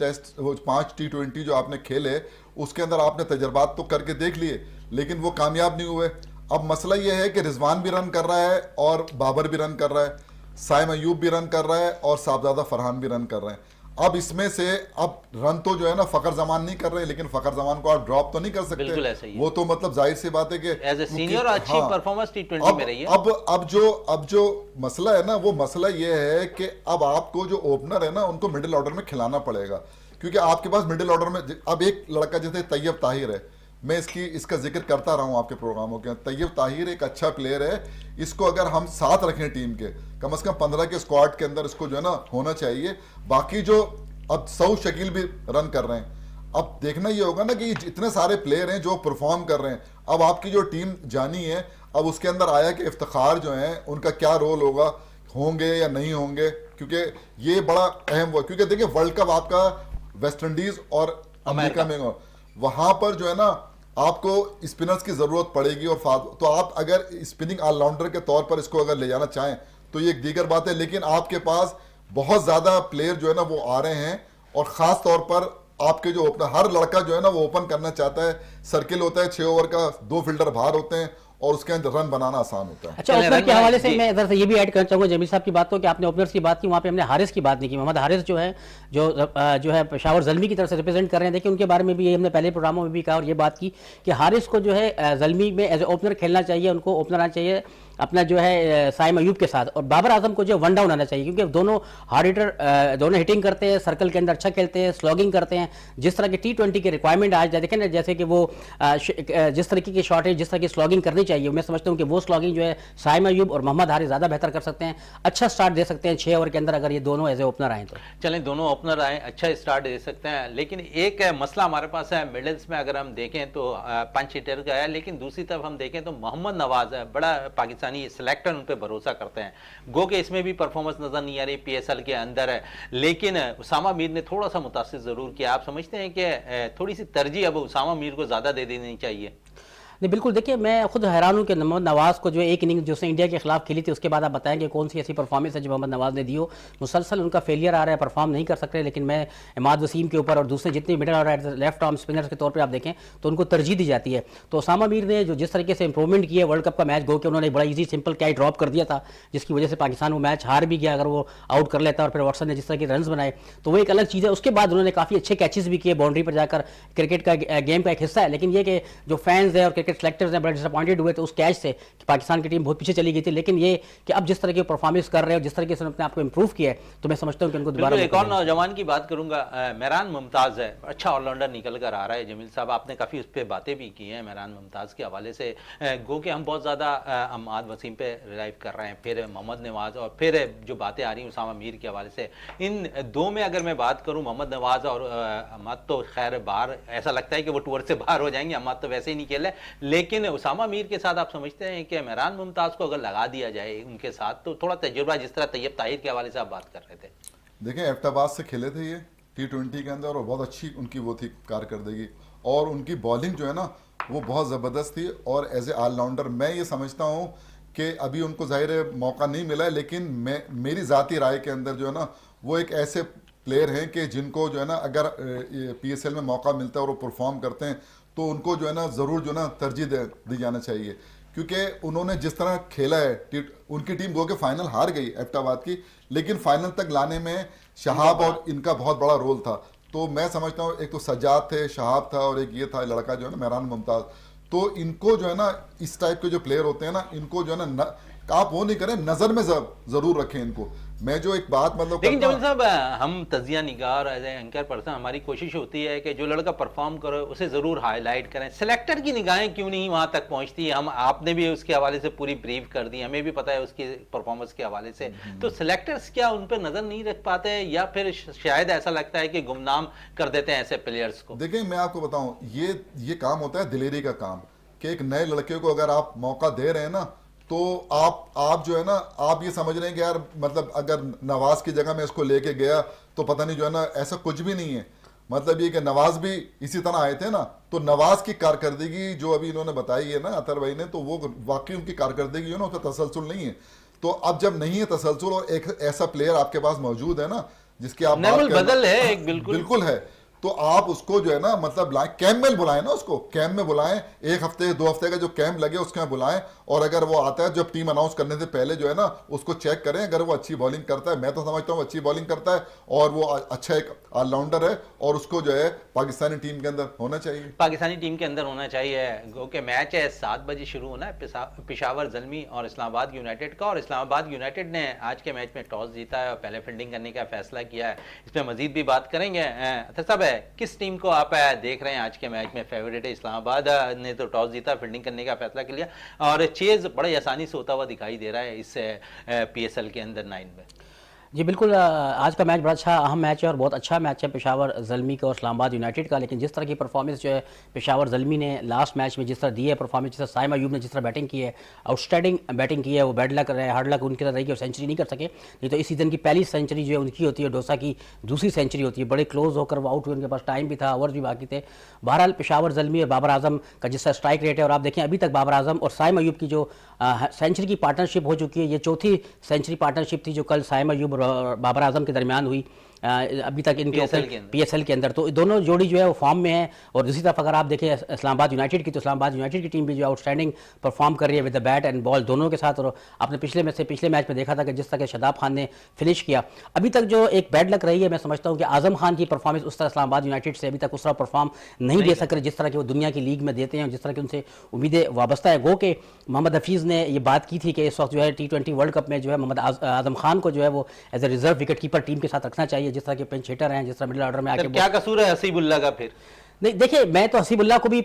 T20 जो आपने खेले, उसके अंदर आपने तजर्बात तो करके देख लिए, लेकिन वो कामयाब नहीं हुए। अब मसला ये है कि रिजवान भी रन कर रहा है और बाबर भी रन कर रहा है, साइम अयूब भी रन कर रहा है और साहबजादा फरहान भी रन कर रहे हैं। अब इसमें से अब रन तो जो है ना फखर जमान नहीं कर रहे, लेकिन फखर जमान को आप ड्रॉप तो नहीं कर सकते। बिल्कुल ऐसा ही है। वो तो मतलब जाहिर सी बात है कि एज ए सीनियर अच्छी परफॉर्मेंस T20 में रही है। अब जो मसला है ना, वो मसला ये है कि अब आपको जो ओपनर है ना, उनको मिडिल ऑर्डर में खिलाना पड़ेगा, क्योंकि आपके पास मिडिल ऑर्डर में अब एक लड़का जैसे तैयब ताहिर है, मैं इसका जिक्र करता रहा हूं आपके प्रोग्रामों के। तैयब ताहिर एक अच्छा प्लेयर है, इसको अगर हम साथ रखें टीम के, कम से कम 15 के स्क्वाड के अंदर इसको जो है ना होना चाहिए। बाकी जो अब सऊद शकील भी रन कर रहे हैं, अब देखना ये होगा ना कि इतने सारे प्लेयर हैं जो परफॉर्म कर रहे हैं। अब आपकी जो टीम जानी है, अब उसके अंदर आया कि इफ्तिखार जो है उनका क्या रोल होगा, होंगे या नहीं होंगे, क्योंकि ये बड़ा अहम हुआ। क्योंकि देखिए वर्ल्ड कप आपका वेस्ट इंडीज और अमेरिका में हो, वहां पर जो है ना आपको स्पिनर्स की जरूरत पड़ेगी, और तो आप अगर स्पिनिंग ऑलराउंडर के तौर पर इसको अगर ले जाना चाहें तो ये एक दीगर बात है, लेकिन आपके पास बहुत ज्यादा प्लेयर जो है ना वो आ रहे हैं, और खास तौर पर आपके जो ओपनर, हर लड़का जो है ना वो ओपन करना चाहता है। सर्किल होता है 6 ओवर का, 2 फील्डर बाहर होते हैं और उसके अंदर रन बनाना आसान होता है। अच्छा, ओपनर के हवाले से मैं इधर से ये भी ऐड करना चाहूंगा जमील साहब की बात को, कि आपने ओपनर्स की बात की, वहाँ पे हमने हारिस की बात नहीं की। मोहम्मद हारिस जो है पेशावर ज़ल्मी की तरफ से रिप्रेजेंट कर रहे हैं। देखिए उनके बारे में भी ये हमने पहले प्रोग्रामों में भी कहा और ये बात की कि हारिस को जो है ज़ल्मी में एज ए ओपनर खेलना चाहिए, उनको ओपनर आना चाहिए अपना जो है साइम अयूब के साथ, और बाबर आजम को जो वन डाउन आना चाहिए, क्योंकि दोनों हार्ड हिटर, दोनों हिटिंग करते हैं, सर्कल के अंदर अच्छा खेलते हैं, स्लॉगिंग करते हैं। जिस तरह की T20 की रिक्वायरमेंट आज देखें ना, जैसे कि वो जिस तरीके की शॉट है, जिस तरह की स्लॉगिंग करनी चाहिए, मैं समझता हूँ कि वो स्लॉगिंग जो है साइम अयूब और मोहम्मद हारिस ज़्यादा बेहतर कर सकते हैं। अच्छा स्टार्ट दे सकते हैं 6 ओवर के अंदर अगर ये दोनों एज ए ओपनर आए तो। चलें, दोनों ओपनर आए, अच्छा स्टार्ट दे सकते हैं, लेकिन एक मसला हमारे पास है मिडल्स में। अगर हम देखें तो 5 हिटर का है, लेकिन दूसरी तरफ हम देखें तो मोहम्मद नवाज है, बड़ा पाकिस्तानी सिलेक्टर पे भरोसा करते हैं। गो के इसमें भी परफॉर्मेंस नजर नहीं आ रही, पीएसएल के अंदर है, लेकिन उसामा मीर ने थोड़ा सा मुतासिर जरूर किया। आप समझते हैं कि थोड़ी सी तरजीह अब उसामा मीर को ज्यादा दे देनी चाहिए? नहीं, बिल्कुल। देखिए मैं खुद हैरान हूँ कि मोहम्मद नवाज़ को जो एक इनिंग जो उसने इंडिया के खिलाफ खेली थी, उसके बाद आप बताएंगे कौन सी ऐसी परफॉर्मेंस है जो मोहम्मद नवाज़ ने दी हो। मुसलसल उनका फेलियर आ रहा है, परफॉर्म नहीं कर सकते। लेकिन मैं इमाद वसीम के ऊपर और दूसरे जितने मिडल और लेफ्ट आर्म स्पिनर्स के तौर पर आप देखें तो उनको तरजीह दी जाती है। तो उसामा मीर ने जो जिस तरीके से इंप्रूवमेंट किया वर्ल्ड कप का मैच गो के, उन्होंने बड़ा ईजी सिंपल कैच ड्रॉप कर दिया था, जिसकी वजह से पाकिस्तान वो मैच हार भी गया। अगर वो आउट कर लेता और फिर वाटसन ने जिस तरह के रन बनाए तो वो एक अलग चीज़ है। उसके बाद उन्होंने काफ़ी अच्छे कैचेस भी किए बाउंड्री पर जाकर, क्रिकेट का गेम का एक हिस्सा है। लेकिन ये कि जो फैंस हैं और क्रिकेट सेलेक्टर्स हैं बड़े डिसअपॉइंटेड हुए थे उस कैच से कि पाकिस्तान की टीम बहुत पीछे चली गई थी। लेकिन ये कि अब जिस तरह की परफॉर्मेंस कर रहे हैं और जिस तरीके से अपने आप को इंप्रूव किया है, तो मैं समझता हूं कि उनको दोबारा एक और नौजवान की बात करूंगा, मेहरान मुमताज है, अच्छा ऑलराउंडर निकल कर आ रहा है। जमील साहब आपने काफ़ी उस पर बातें भी की हैं मेहरान मुमताज़ के हवाले से। गो के हम बहुत ज़्यादा अमाद वसीम पे रिलाइव कर रहे हैं, फिर मोहम्मद नवाज़, और फिर जो बातें आ रही हैं उसामा मीर के हवाले से। इन दो में अगर मैं बात करूँ, मोहम्मद नवाज़ और अमाद तो खैर बाहर, ऐसा लगता है कि वो टूर से बाहर हो जाएंगे, अमाद तो वैसे ही नहीं खेले। लेकिन उसामा मीर के साथ आप समझते हैं कि मेहरान मुमताज़ को अगर लगा दिया जाए उनके साथ तो थोड़ा तजुर्बा, जिस तरह तैयब ताहिर के हवाले से आप बात कर रहे थे? देखें एबटाबाद से खेले थे ये T20 के अंदर, और बहुत अच्छी उनकी वो थी कारकर्दगी, और उनकी बॉलिंग जो है ना वो बहुत ज़बरदस्त थी। और एज ए ऑलराउंडर मैं ये समझता हूँ कि अभी उनको ज़ाहिर है मौका नहीं मिला है, लेकिन मेरी ज़ाती राय के अंदर जो है ना वो एक ऐसे प्लेयर हैं कि जिनको जो है ना अगर PSL में मौका मिलता है और वो परफॉर्म करते हैं तो उनको जो है ना ज़रूर जो है ना तरजीह दी जाना चाहिए। क्योंकि उन्होंने जिस तरह खेला है, उनकी टीम गो के फाइनल हार गई एबटाबाद की, लेकिन फाइनल तक लाने में शहाब और इनका बहुत बड़ा रोल था। तो मैं समझता हूँ एक तो सज्जाद थे, शहाब था, और एक ये था लड़का जो है ना मेहरान मुमताज़। तो इनको जो है ना इस टाइप के जो प्लेयर होते हैं ना, इनको जो है ना आप वो नहीं करें, नज़र में ज़रूर रखें इनको। मैं जो एक बात मतलब लेकिन करता जमील साहब, हम तजिया निगार एज ए एंकर पर्सन, हमारी कोशिश होती है कि जो लड़का परफॉर्म करे उसे जरूर हाईलाइट करें। सेलेक्टर की निगाहें क्यों नहीं वहां तक पहुंचती? हम आपने भी उसके हवाले से पूरी ब्रीफ कर दी, हमें भी पता है उसकी परफॉर्मेंस के हवाले से, तो सेलेक्टर्स क्या उन पर नजर नहीं रख पाते हैं, या फिर शायद ऐसा लगता है कि गुमनाम कर देते हैं ऐसे प्लेयर्स को? देखिए मैं आपको बताऊं, ये काम होता है दिलेरी का काम, कि एक नए लड़के को अगर आप मौका दे रहे हैं ना, तो आप जो है ना, आप ये समझ रहे हैं कि यार मतलब अगर नवाज की जगह मैं इसको लेके गया तो पता नहीं जो है ना, ऐसा कुछ भी नहीं है। मतलब ये कि नवाज भी इसी तरह आए थे ना, तो नवाज की कारकर्दगी जो अभी इन्होंने बताई है ना अतर भाई ने, तो वो वाकई उनकी कारकर्दगी है ना, उसका तसलसल नहीं है। तो अब जब नहीं है तसलसल और एक ऐसा प्लेयर आपके पास मौजूद है ना जिसकी आप बात कर बदल है एक, बिल्कुल है, तो आप उसको जो है ना मतलब कैंप में बुलाएं ना, उसको कैंप में बुलाएं, 1 हफ्ते 2 हफ्ते का जो कैंप लगे उसके में बुलाएं, और अगर वो आता है जब टीम अनाउंस करने से पहले जो है ना उसको चेक करें। अगर वो अच्छी बॉलिंग करता है, मैं तो समझता हूँ अच्छी बॉलिंग करता है और वो अच्छा एक ऑलराउंडर है, और उसको जो है पाकिस्तानी टीम के अंदर होना चाहिए, पाकिस्तानी टीम के अंदर होना चाहिए। क्योंकि मैच है 7 बजे शुरू होना है, पेशावर ज़ल्मी और इस्लामाबाद यूनाइटेड का, और इस्लामाबाद यूनाइटेड ने आज के मैच में टॉस जीता है और पहले फील्डिंग करने का फैसला किया है। इस पर मजीद भी बात करेंगे। अच्छा साहब, किस टीम को आप देख रहे हैं आज के मैच में फेवरेट है? इस्लामाबाद ने तो टॉस जीता, फील्डिंग करने का फैसला कर लिया, और चेज बड़े आसानी से होता हुआ दिखाई दे रहा है इस PSL के अंदर 9 में। जी बिल्कुल, आज का मैच बड़ा अच्छा अहम मैच है और बहुत अच्छा मैच है पेशावर ज़ल्मी का और इस्लामाबाद यूनाइटेड का। लेकिन जिस तरह की परफॉर्मेंस जो है पेशावर ज़ल्मी ने लास्ट मैच में जिस तरह दी है परफॉर्मेंस, जिस तरह साइम अयूब ने जिस तरह बैटिंग की है, आउटस्टैंडिंग बैटिंग की है, वो बैड लक रहे, हार्ड लक उनकी तरह रही कि वो सेंचुरी नहीं कर सके। नहीं तो इस सीज़न की पहली सेंचुरी जो है उनकी होती है, डोसा की दूसरी सेंचुरी होती है। बड़े क्लोज होकर वो आउट हुए, उनके पास टाइम भी था, ओवर्स भी बाकी थे। बहरहाल पेशावर ज़ल्मी और बाबर आजम का जिस तरह स्ट्राइक रेट है, और आप देखें अभी तक बाबर आजम और साइम अयूब की जो सेंचुरी की पार्टनरशिप हो चुकी है, ये चौथी सेंचुरी पार्टनरशिप थी जो कल साइम अयूब और बाबर आजम के दरमियान हुई अभी तक इनके PSL के अंदर। तो दोनों जोड़ी जो है वो फॉर्म में है। और दूसरी तरफ अगर आप देखें इस्लामाबाद यूनाइटेड की, तो इस्लामाबाद यूनाइटेड की टीम भी जो आउटस्टैंडिंग परफॉर्म कर रही है with the bat and ball दोनों के साथ। और आपने पिछले मैच में देखा था कि जिस तरह के शदाब खान ने फिनिश किया, अभी तक जो एक बैड लक रही है, मैं समझता हूँ कि आजम खान की परफॉर्मेंस उस तरह इस्लामाबाद यूनाइटेड से अभी तक उस तरह परफॉर्म नहीं दे सक रहे जिस तरह की वो दुनिया की लीग में देते हैं, जिस तरह की उनसे उम्मीदें वाबस्ता है। गो के मोहम्मद हफीज़ ने ये बात की थी कि इस वक्त जो है T20 वर्ल्ड कप में जो है मोहम्मद आजम खान को जो है वो as a reserve wicket keeper team के साथ रखना चाहिए, जिस तरह के पिंच हिटर हैं, जिस तरह मिडिल ऑर्डर में आके। क्या कसूर है हसीबुल्ला का फिर? नहीं देखिए, मैं तो हसीबुल्ला को भी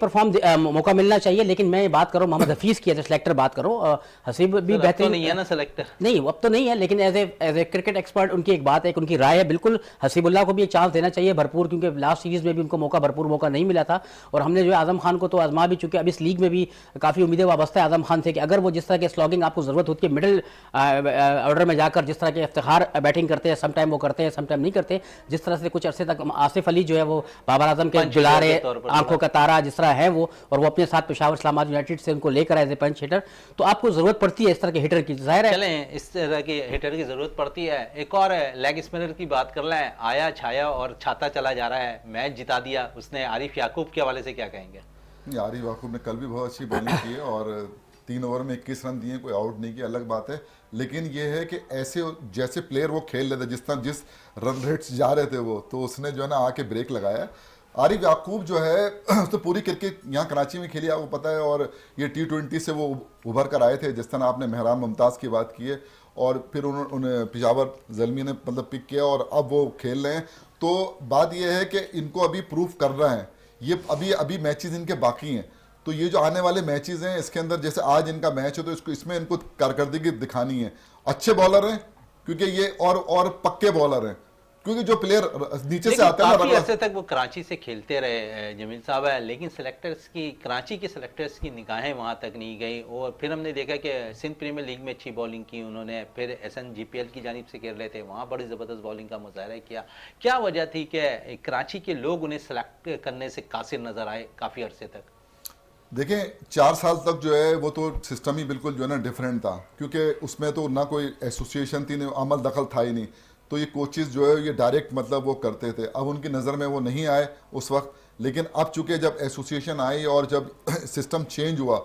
मौका मिलना चाहिए, लेकिन मैं बात करूं मोहम्मद हफीज़ की, एज ए सेलेक्टर बात करूं। हसीब भी बेहतरीन नहीं है ना सेलेक्टर, नहीं अब तो नहीं है, लेकिन एज ए क्रिकेट एक्सपर्ट उनकी एक बात है, उनकी राय है। बिल्कुल हसीबुल्ला को भी एक चांस देना चाहिए भरपूर, क्योंकि लास्ट सीरीज में भी उनको भरपूर मौका नहीं मिला था। और हमने जो है आजम खान को तो आजमा भी चुके, अब इस लीग में भी काफ़ी उम्मीदें वाबस्ता है आजम खान से कि अगर वो जिस तरह के स्लॉगिंग आपको ज़रूरत होती है मिडिल ऑर्डर में जाकर, जिस तरह के इफ्तिखार बैटिंग करते हैं, समटाइम वो करते हैं समटाइम नहीं करते, जिस तरह से कुछ अरसे तक आसिफ अली जो है वो बाबर आजम के दुलारे आंखों का तारा जिस तरह है वो, और वो अपने साथ पेशावर इस्लामाबाद यूनाइटेड से उनको लेकर एज ए पंच हिटर, तो आपको जरूरत पड़ती है इस तरह के हिटर की। जाहिर है चलें, इस तरह की हिटर की जरूरत पड़ती है। एक और लेग स्पिनर की बात कर लें, आया छाया और छाता चला जा रहा है, मैच जिता दिया उसने। आरिफ याकूब के हवाले से क्या कहेंगे? आरिफ याकूब ने कल भी बहुत अच्छी बॉलिंग की है और 3 ओवर में 21 रन दिए, कोई आउट नहीं किया, अलग बात है। लेकिन ये है कि ऐसे जैसे प्लेयर वो खेल रहे थे, जिस रन रेट्स जा रहे थे वो, तो उसने जो है ना आके ब्रेक लगाया। आरिफ याकूब जो है तो पूरी क्रिकेट यहाँ कराची में खेली, आपको पता है, और ये T20 से वो उभर कर आए थे, जिस तरह आपने मेहरान मुमताज़ की बात की है, और फिर उन्होंने पेशावर ज़ल्मी ने मतलब पिक किया और अब वो खेल रहे हैं। तो बात ये है कि इनको अभी प्रूफ कर रहे हैं, ये अभी मैचेस इनके बाकी हैं, तो ये जो आने वाले मैचेस हैं इसके अंदर, जैसे आज इनका मैच है तो इसमें इनको कारकर्दगी दिखानी है। अच्छे बॉलर हैं क्योंकि ये और पक्के बॉलर हैं, क्योंकि जो प्लेयर नीचे से आते हैं, काफी अर्से तक वो कराची से खेलते रहे जमील साहब है, लेकिन सेलेक्टर्स की, कराची के सेलेक्टर्स की निगाहें वहां तक नहीं गई। और फिर हमने देखा कि सिंध प्रीमियर लीग में अच्छी बॉलिंग की उन्होंने, फिर SNGPL की जानिब से खेल रहे थे, वहां बड़ी ज़बरदस्त बॉलिंग का मुजाहरा किया। क्या वजह थी कि कराची के लोग उन्हें सेलेक्ट करने से कासिर नजर आए काफ़ी अरसे तक? देखें 4 साल तक जो है वो तो सिस्टम ही बिल्कुल जो है ना डिफरेंट था, क्योंकि उसमें तो ना कोई एसोसिएशन थी, ना अमल दखल था ही नहीं, तो ये कोचेस जो है ये डायरेक्ट मतलब वो करते थे। अब उनकी नज़र में वो नहीं आए उस वक्त, लेकिन अब चूँकि जब एसोसिएशन आई और जब सिस्टम चेंज हुआ,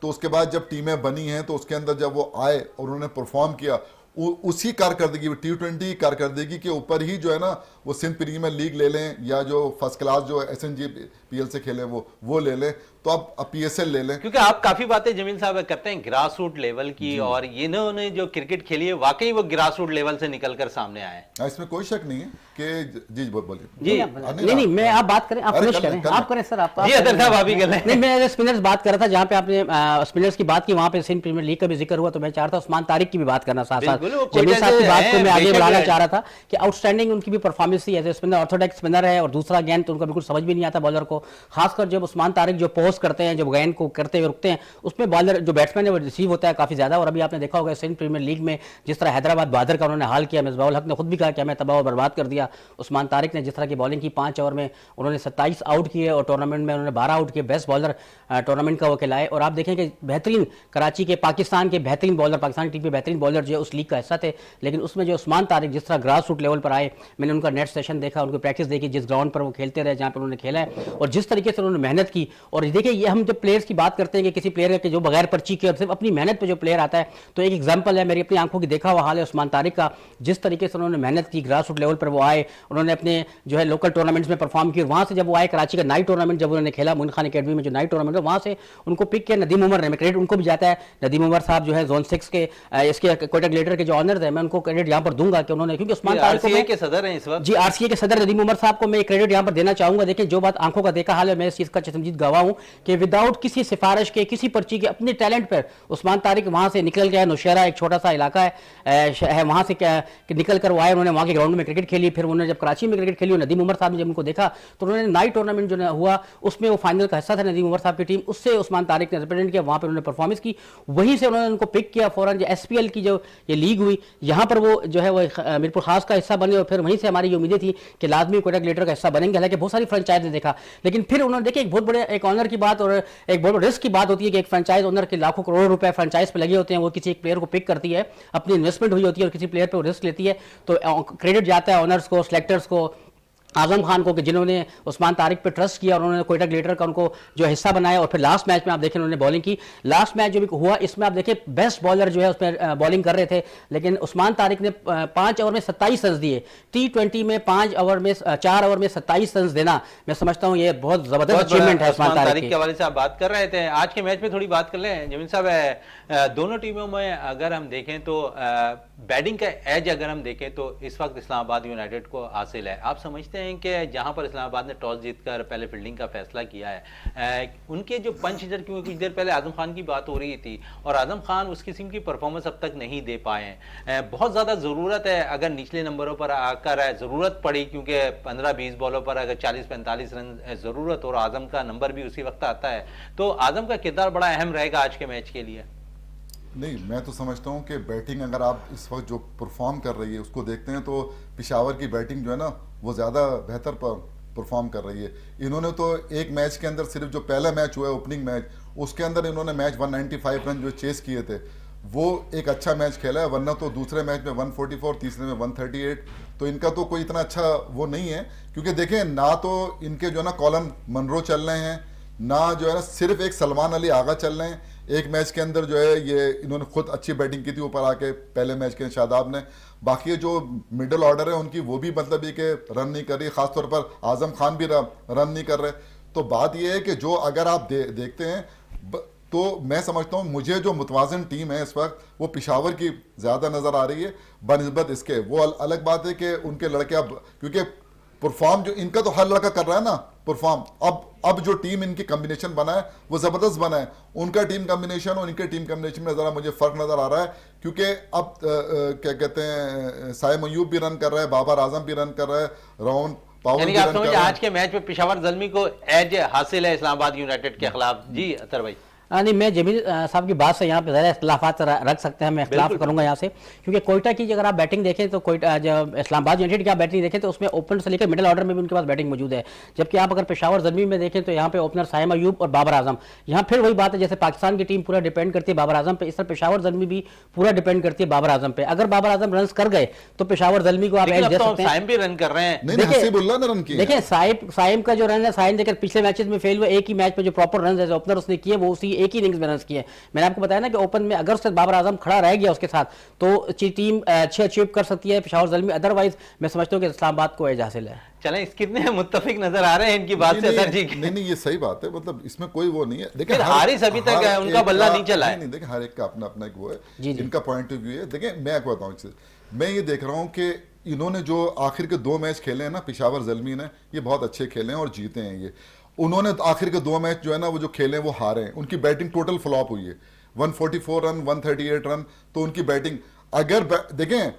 तो उसके बाद जब टीमें बनी हैं तो उसके अंदर जब वो आए और उन्होंने परफॉर्म किया, उसी कारकर्दगी T20 कारकर्दगी के ऊपर ही जो है ना वो सिंध प्रीमियर लीग ले लें या जो फर्स्ट क्लास जो SNGPL से खेलें वो ले लें, तो अब PSL ले लें। क्योंकि आप काफी बातें जमील साहब करते हैं ग्रास रूट लेवल की, और इन्होंने जो क्रिकेट खेली है वाकई वो ग्रास रूट लेवल से निकलकर सामने आए हैं। इसमें कोई शक नहीं है कि जी बोलिए जी नहीं मैं आप बात करें, आप फिनिश करें, आप करें सर, आप जी अदर साहब आप ही करें। नहीं मैं स्पिनर्स बात कर रहा था, जहाँ पे आपने स्पिनर्स की बात की वहाँ पे सिंध प्रीमियर लीग का भी जिक्र हुआ, तो मैं चाह रहा था उस्मान तारिक की भी बात करना साथ साथ। जमील साहब की बात को मैं आगे बढ़ाना चाह रहा था कि आउटस्टैंडिंग उनकी भी परफॉर्मेंस थी as a spinner, orthodox spinner है, और दूसरा गेंद तो उनका बिल्कुल समझ भी नहीं आता बॉलर को, खासकर जब उस्मान तारिक जो पोस्ट करते हैं, जब गेंद को करते हुए रुकते हैं, उसमें बॉलर जो बैट्समैन है वो रिसीव होता है काफी ज्यादा। और अभी आपने देखा होगा सिंध प्रीमियर लीग में जिस तरह हैदराबाद बहादुर का उन्होंने हाल किया, मिसबाह उल हक ने खुद भी कहा कि हमें तबाह और बर्बाद कर दिया। उस्मान तारिक ने जिस तरह की बॉलिंग की 5 ओवर में उन्होंने 27 आउट किए और टूर्नामेंट में उन्होंने 12 आउट किए, बेस्ट बॉलर टूर्नामेंट का वो खिलाए। और आप देखें कि बेहतरीन कराची के पाकिस्तान के बेहतरीन बॉलर, पाकिस्तान की टीम के बेहतरीन बॉलर जो है उस लीग का हिस्सा थे, लेकिन उसमें जो उस्मान तारिक जिस तरह ग्रास रूट लेवल पर आए, मैंने उनका नेट सेशन देखा, उनकी प्रैक्टिस देखी, जिस ग्राउंड पर वो खेलते रहे, जहाँ पर उन्होंने खेला है और जिस तरीके से उन्होंने मेहनत की। और देखिए ये हम जब प्लेयर्स की बात करते हैं कि किसी प्लेयर के जो बगैर पर्ची के और सिर्फ अपनी मेहनत पे जो प्लेयर आता है, तो एक एग्जांपल है, मेरी अपनी आंखों की देखा हुआ हाल है उस्मान तारिक का, जिस तरीके से उन्होंने मेहनत की, ग्रास रूट लेवल पर वो आए, उन्होंने अपने जो है लोकल टूर्नामेंट्स में परफॉर्म किया। वहाँ से जब वो आए कराची का नाइट टूर्नामेंट जब उन्होंने खेला, मोइन खान अकेडमी में जो नाइट टूर्नामेंट है, वहाँ से उनको पिक किया नदीम उमर ने, मैं क्रेडिट उनको भी जाता है। नदीम उमर साहब जो है जोन 6 के इसके कोयटा ग्लेडिएटर के जो ऑनर्स है, मैं उनको क्रेडिट यहाँ पर दूंगा कि उन्होंने, क्योंकि उस्मान तारिक के सदर हैं इस वक्त, जी RCA के सदर नदीम उमर साहब को मैं क्रेडिट यहाँ पर देना चाहूंगा। देखिए जो बात आंखों का देखा हाल है, मैं इस चीज का चश्मदीद गवाह हूँ कि विदाउट किसी सिफारिश के, किसी पर्ची के, अपने टैलेंट पर उस्मान तारिक वहाँ से निकल गया। नौशहरा एक छोटा सा इलाका है, वहाँ से निकल कर वो आए, उन्होंने वहाँ के ग्राउंड में क्रिकेट खेली, फिर उन्होंने जब कराची में क्रिकेट खेली, नदीम उमर साहब ने जब उनको देखा तो उन्होंने नाइट टूर्नामेंट जो हुआ उसमें वो फाइनल का हिस्सा था नदीम उमर साहब की टीम, उससे उस्मान तारिक ने रिप्रेजेंट किया, वहाँ पर उन्होंने परफॉर्मेंस की, वहीं से उन्होंने उनको पिक किया फौरन। जो SPL की जो ये लीग हुई, यहाँ पर वो जो है वो मीरपुर खास का हिस्सा बने, और फिर वहीं से हमारी ये उम्मीदें थी कि लाजमी कोयटा ग्लेडिएटर का हिस्सा बनेंगे। हालांकि बहुत सारी फ्रेंचाइज ने देखा, लेकिन फिर उन्होंने देखिए एक बहुत बड़े एक ऑनर की बात और एक बहुत बड़े रिस्क की बात होती है कि एक फ्रेंचाइज ओनर के लाखों करोड़ों रुपए फ्रेंचाइज पे लगे होते हैं, वो किसी एक प्लेयर को पिक करती है, अपनी इन्वेस्टमेंट हुई होती है और किसी प्लेयर पे वो रिस्क लेती है, तो क्रेडिट जाता है ओनर्स को, सिलेक्टर्स को, आजम खान को, कि जिन्होंने उस्मान तारिक पे ट्रस्ट किया और उन्होंने कोयटा ग्लेडिएटर का उनको जो हिस्सा बनाया। और फिर लास्ट मैच में आप देखें उन्होंने बॉलिंग की, लास्ट मैच जो भी हुआ इसमें आप देखें बेस्ट बॉलर जो है उसमें बॉलिंग कर रहे थे, लेकिन उस्मान तारिक ने 5 ओवर में 27 रन दिए। T20 में 4 ओवर में 27 रन देना, मैं समझता हूँ ये बहुत जबरदस्त अचीवमेंट है उस्मान तारिक के हवाले से आप बात कर रहे थे। आज के मैच में थोड़ी बात कर लें जमील साहब, दोनों टीमों में अगर हम देखें तो बैटिंग का एज अगर हम देखें तो इस वक्त इस्लामाबाद यूनाइटेड को हासिल है। आप समझते हैं कि जहां पर इस्लामाबाद ने टॉस जीतकर पहले फील्डिंग का फैसला किया है, उनके जो पंच हिटर, क्योंकि कुछ देर पहले आजम खान की बात हो रही थी और आजम खान उस किस्म की परफॉर्मेंस अब तक नहीं दे पाए हैं, बहुत ज़्यादा ज़रूरत है अगर निचले नंबरों पर आकर ज़रूरत पड़ी, क्योंकि 15-20 बॉलों पर अगर 40-45 रन ज़रूरत और आजम का नंबर भी उसी वक्त आता है, तो आजम का किरदार बड़ा अहम रहेगा आज के मैच के लिए। नहीं, मैं तो समझता हूँ कि बैटिंग अगर आप इस वक्त जो परफॉर्म कर रही है उसको देखते हैं तो पेशावर की बैटिंग जो है ना वो ज़्यादा बेहतर परफॉर्म कर रही है। इन्होंने तो एक मैच के अंदर सिर्फ जो पहला मैच हुआ है ओपनिंग मैच, उसके अंदर इन्होंने मैच 195 रन जो चेस किए थे, वो एक अच्छा मैच खेला है, वरना तो दूसरे मैच में 144, तीसरे में 138, तो इनका तो कोई इतना अच्छा वो नहीं है। क्योंकि देखें ना तो इनके जो है ना कॉलन मनरो चल रहे हैं, ना जो है ना सिर्फ एक सलमान अली आगा चल रहे हैं। एक मैच के अंदर जो है ये इन्होंने खुद अच्छी बैटिंग की थी ऊपर आके पहले मैच के शादाब ने, बाकी जो मिडिल ऑर्डर है उनकी वो भी मतलब ये कि रन नहीं कर रही, खासतौर पर आजम खान भी रन नहीं कर रहे। तो बात ये है कि जो अगर आप देखते हैं तो मैं समझता हूँ मुझे जो मुतवाज़िन टीम है इस वक्त वो पेशावर की ज़्यादा नज़र आ रही है बनिस्बत इसके। वो अलग बात है कि उनके लड़के अब, क्योंकि परफॉर्म जो इनका तो हर लड़का कर रहा है ना परफॉर्म, अब जो टीम इनकी कॉम्बिनेशन बना है वो ज़बरदस्त बना है। उनका टीम कॉम्बिनेशन और इनके टीम कॉम्बिनेशन में ज़रा मुझे फ़र्क नज़र आ रहा है, क्योंकि अब क्या कहते हैं साइम अयूब भी रन कर रहा है, बाबर आजम भी रन कर रहा है, राउन पाउल भी रन कर रहा है। आज के मैच में पेशावर ज़ल्मी को एज हासिल है इस्लामाबाद यूनाइटेड के खिलाफ। जी अतर भाई। नहीं, मैं जमील साहब की बात से यहाँ पे ज़्यादा इख्तिलाफात रख सकते हैं, मैं इख्तिलाफ करूँगा यहाँ से, क्योंकि कोयटा की अगर आप बैटिंग देखें तो कोयटा जब इस्लामाबाद यूनाइटेड की आप बैटिंग देखें तो उसमें ओपनर से लेकर मिडिल ऑर्डर में भी उनके पास बैटिंग मौजूद है। जबकि आप अगर पेशावर ज़ल्मी में देखें तो यहाँ पे ओपनर साइम अयूब और बाबर आजम, यहाँ फिर वही बात है जैसे पाकिस्तान की टीम पूरा डिपेंड करती है बाबर आजम पे, इस तरह पेशावर ज़ल्मी भी पूरा डिपेंड करती है बाबर आजम पे। अगर बाबर आजम रन कर गए तो पेशावर ज़ल्मी को आप एज दे सकते हैं। साइम भी रन कर रहे हैं, देखिए साइम का जो रन है, साइम देखकर पिछले मैचेस में फेल हुआ, एक ही मैच में जो प्रॉपर रन है ओपनर उसने किए वो उसी एक ही इनिंग्स में रन किए। मैंने आपको बताया ना कि ओपन में अगर उससे बाबर आजम खड़ा रह गया उसके साथ तो टीम अच्छे अचीव कर सकती है पेशावर ज़ल्मी, अदरवाइज मैं समझता हूँ कि इस्लामाबाद को एज हासिल है। चलें, इस कितने मुत्तफिक नजर आ रहे हैं इनकी बात से अतर जी। नहीं, ये सही बात है, मतलब इसमें कोई वो नहीं है। देखिए हारिस अभी तक है, उनका बल्ला नहीं चला है। नहीं, देखिए हर एक का अपना अपना एक वो है, जी। इनका पॉइंट ऑफ व्यू है। देखिए मैं आपको बताऊं, मैं ये देख रहा हूँ कि इन्होंने जो आखिर के 2 मैच खेले हैं ना पेशावर ज़ल्मी ने, ये बहुत अच्छे खेले हैं और जीते हैं। ये उन्होंने आखिर के 2 मैच जो है ना वो जो खेले हैं वो हारे हैं। उनकी बैटिंग टोटल फ्लॉप हुई है, 144 रन 138 रन, तो उनकी बैटिंग अगर देखें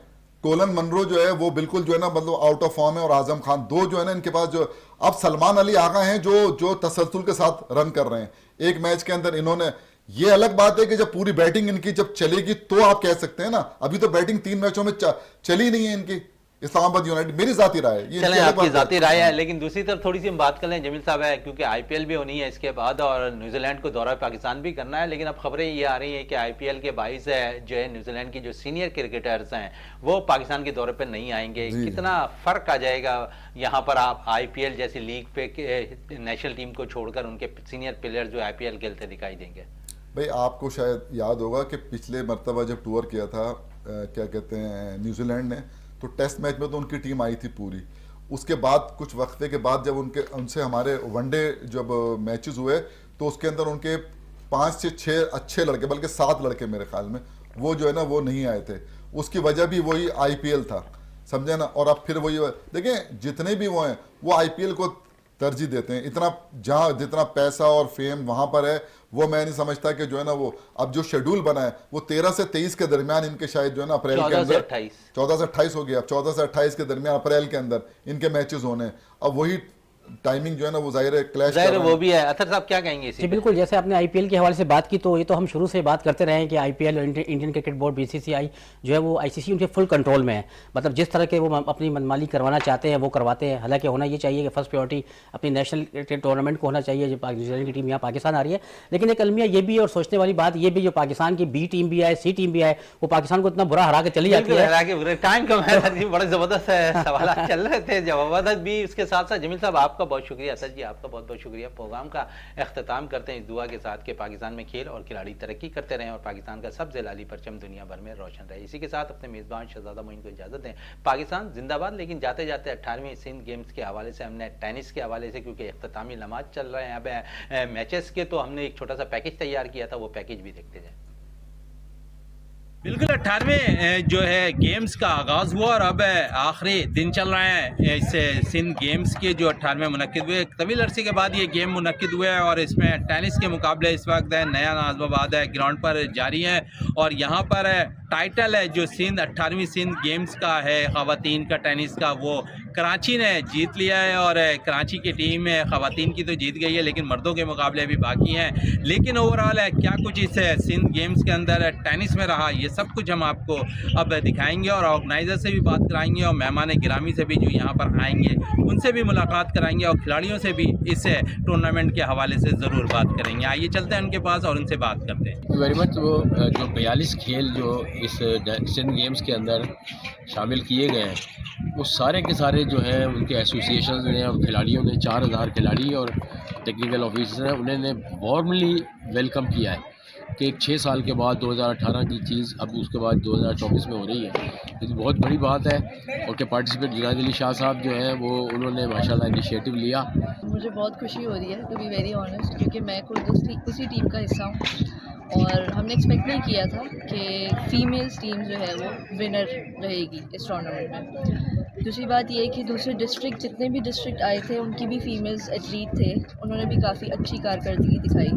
कोलन मनरो जो है वो बिल्कुल जो है ना मतलब आउट ऑफ फॉर्म है, और आजम खान 2 जो है ना इनके पास जो अब सलमान अली आगा हैं जो तसलसल के साथ रन कर रहे हैं एक मैच के अंदर इन्होंने। ये अलग बात है कि जब पूरी बैटिंग इनकी जब चलेगी तो आप कह सकते हैं ना, अभी तो बैटिंग 3 मैचों में चली नहीं है इनकी इस्लामाबाद यूनाइटेड, मेरी जाती राय है। चलें, आपकी जाती राय है, लेकिन दूसरी तरफ थोड़ी सी हम बात कर लें जमील साहब है, क्योंकि आईपीएल भी होनी है इसके बाद और न्यूजीलैंड को दौरा पाकिस्तान भी करना है। लेकिन अब खबरें ये आ रही हैं कि आईपीएल के बाइस है जो है न्यूजीलैंड की जो सीनियर क्रिकेटर्स हैं वो पाकिस्तान के दौरे पर नहीं आएंगे। कितना फर्क आ जाएगा यहाँ पर आप आईपीएल जैसी लीग पे नेशनल टीम को छोड़कर उनके सीनियर प्लेयर जो आईपीएल खेलते दिखाई देंगे? भाई आपको शायद याद होगा कि पिछले मरतबा जब टूर किया था क्या कहते हैं न्यूजीलैंड ने, तो टेस्ट मैच में तो उनकी टीम आई थी पूरी। उसके बाद कुछ वक्फे के बाद जब उनसे हमारे वनडे जब मैचेस हुए तो उसके अंदर उनके 5 से 6 अच्छे लड़के, बल्कि 7 लड़के मेरे ख्याल में, वो जो है ना वो नहीं आए थे। उसकी वजह भी वही आईपीएल था, समझे ना। और अब फिर वही देखें जितने भी वो हैं वो आईपीएल को तरजीह देते हैं। इतना जहाँ जितना पैसा और फेम वहाँ पर है वो मैं नहीं समझता कि जो है ना वो अब जो शेड्यूल बना है वो 13 से 23 के दरमियान इनके शायद जो है ना अप्रैल के अंदर 14 से 28 हो गया। अब 14 से 28 के दरमियान अप्रैल के अंदर इनके मैचेस होने हैं। अब वही टाइमिंग जो है ना वो जाहिर है क्लैश जाहिर वो भी है। अतर साहब क्या कहेंगे इसी? जी बिल्कुल, जैसे आपने आईपीएल के हवाले से बात की तो ये तो हम शुरू से बात करते रहे हैं कि IPL Indian cricket board BCCI जो है वो आईसीसी उनके फुल कंट्रोल में है। मतलब जिस तरह के वो अपनी मनमानी करवाना चाहते हैं वो करवाते हैं। हालांकि होना ये चाहिए कि फर्स्ट प्रायोरिटी अपनी नेशनल क्रिकेट टूर्नामेंट को होना चाहिए। जो न्यूजीलैंड की टीम यहाँ पाकिस्तान आ रही है, लेकिन एक अलमिया ये भी और सोचने वाली बात ये भी जो पाकिस्तान की बी टीम भी है सी टीम भी है वो पाकिस्तान को इतना बुरा हरा के चली जाती है। टाइम कम है, बड़े जबरदस्त सवाल चल रहे थे, जवाब भी उसके साथ साथ। जमील साहब आपका बहुत शुक्रिया, जी आपका बहुत बहुत शुक्रिया। प्रोग्राम का इख्तिताम करते हैं इस दुआ के साथ कि पाकिस्तान में खेल और खिलाड़ी तरक्की करते रहें और पाकिस्तान का सबसे लाली परचम दुनिया भर में रोशन रहे। इसी के साथ अपने मेज़बान शहजादा मोइन को इजाज़त दें। पाकिस्तान जिंदाबाद। लेकिन जाते जाते 18वीं सिंध गेम्स के हवाले से हमने टेनिस के हवाले से, क्योंकि इख्तितामी लम्हात चल रहे हैं अब मैचेस के, तो हमने एक छोटा सा पैकेज तैयार किया था, वो पैकेज भी देखते जाए। बिल्कुल 18वें जो है गेम्स का आगाज़ हुआ और अब आखिरी दिन चल रहा है इस सिंध गेम्स के जो 18वें मुनक्किद हुए। तवील अरसे के बाद ये गेम मुनक्किद हुए हैं और इसमें टेनिस के मुकाबले इस वक्त नया नाज़माबाद है ग्राउंड पर जारी है और यहाँ पर टाइटल है जो सिंध 18वीं सिंध गेम्स का है ख़वातीन का टेनिस का, वो कराची ने जीत लिया है। और कराची की टीम ख़वातीन की तो जीत गई है लेकिन मर्दों के मुकाबले अभी बाकी हैं। लेकिन ओवरऑल क्या कुछ इस सिंध गेम्स के अंदर टेनिस में रहा, ये सब कुछ हम आपको अब दिखाएंगे और ऑर्गेनाइज़र से भी बात कराएंगे और मेहमान गिरामी से भी जो यहाँ पर आएंगे उनसे भी मुलाकात कराएंगे और खिलाड़ियों से भी इस टूर्नामेंट के हवाले से ज़रूर बात करेंगे। आइए चलते हैं उनके पास और उनसे बात करते हैं। Very much. वो जो 42 खेल जो इस सिंध गेम्स के अंदर शामिल किए गए हैं वो सारे के सारे जो हैं उनके एसोसिएशन ने और खिलाड़ियों ने 4000 खिलाड़ी और टेक्निकल ऑफिसर हैं उन्होंने वार्मली वेलकम किया है कि 6 साल के बाद 2018 की चीज़ अब उसके बाद 2024 में हो रही है। ये तो बहुत बड़ी बात है। और के पार्टिसिपेट जुनायद अली शाह साहब जो हैं वो उन्होंने माशाल्लाह इनिशिएटिव लिया। मुझे बहुत खुशी हो रही है टू बी वेरी ऑनेस्ट, क्योंकि मैं खुद उसी टीम का हिस्सा हूँ और हमने एक्सपेक्ट नहीं किया था कि फ़ीमेल्स टीम जो है वो विनर रहेगी इस टूर्नामेंट में। दूसरी बात ये है कि दूसरे डिस्ट्रिक्ट जितने भी डिस्ट्रिक्ट आए थे उनकी भी फ़ीमेल्स एथलीट थे, उन्होंने भी काफ़ी अच्छी कारकर्दगी दिखाई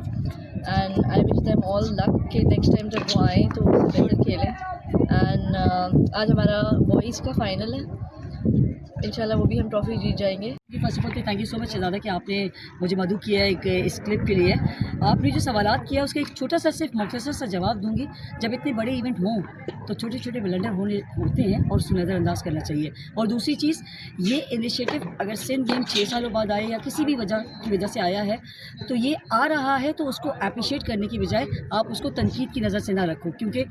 and I wish them all luck कि नेक्स्ट टाइम जब वो आएँ तो उससे बेहतर खेलें। एंड आज हमारा बॉयज़ का फाइनल है, इंशाल्लाह वो भी हम ट्रॉफी जीत जाएंगे। First of all thank you so much Shahzada कि आपने मुझे मदद किया है इस क्लिप के लिए। आपने जो सवालात किया उसका एक छोटा सा सिर्फ मुख्तसर सा जवाब दूंगी। जब इतने बड़े इवेंट हों तो छोटे छोटे ब्लंडर होते हैं और उसको नज़रअंदाज करना चाहिए। और दूसरी चीज़, ये इनिशिएटिव अगर सिंध गेम 6 सालों बाद आए या किसी भी वजह से आया है तो ये आ रहा है तो उसको अप्रिशिएट करने की बजाय आप उसको तनकीद की नज़र से ना रखो, क्योंकि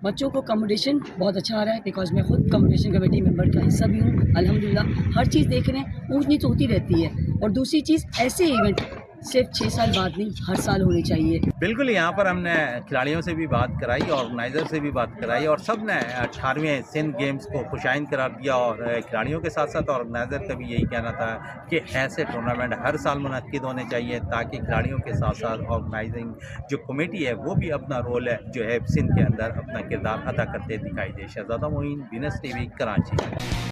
बच्चों को कम्पिटिशन बहुत अच्छा आ रहा है। बिकॉज मैं खुद कम्पिटिशन कमेटी मेंबर का हिस्सा भी हूँ। अल्हम्दुलिल्लाह हर चीज़ देख रहे हैं, ऊँच नीच होती रहती है। और दूसरी चीज़, ऐसे इवेंट सिर्फ 6 साल बाद नहीं, हर साल होनी चाहिए। बिल्कुल, यहाँ पर हमने खिलाड़ियों से भी बात कराई, ऑर्गेनाइज़र से भी बात कराई और सब ने 18वें सिंध गेम्स को खुशाइन करार दिया और खिलाड़ियों के साथ साथ ऑर्गेनाइज़र का भी यही कहना था कि ऐसे टूर्नामेंट हर साल मुनक्किद होने चाहिए ताकि खिलाड़ियों के साथ साथ ऑर्गेनाइजिंग जो कमेटी है वो भी अपना रोल है जो है सिंध के अंदर अपना किरदार अदा करते दिखाई दे। शहजादा मोइन, वीनस टीवी, कराची।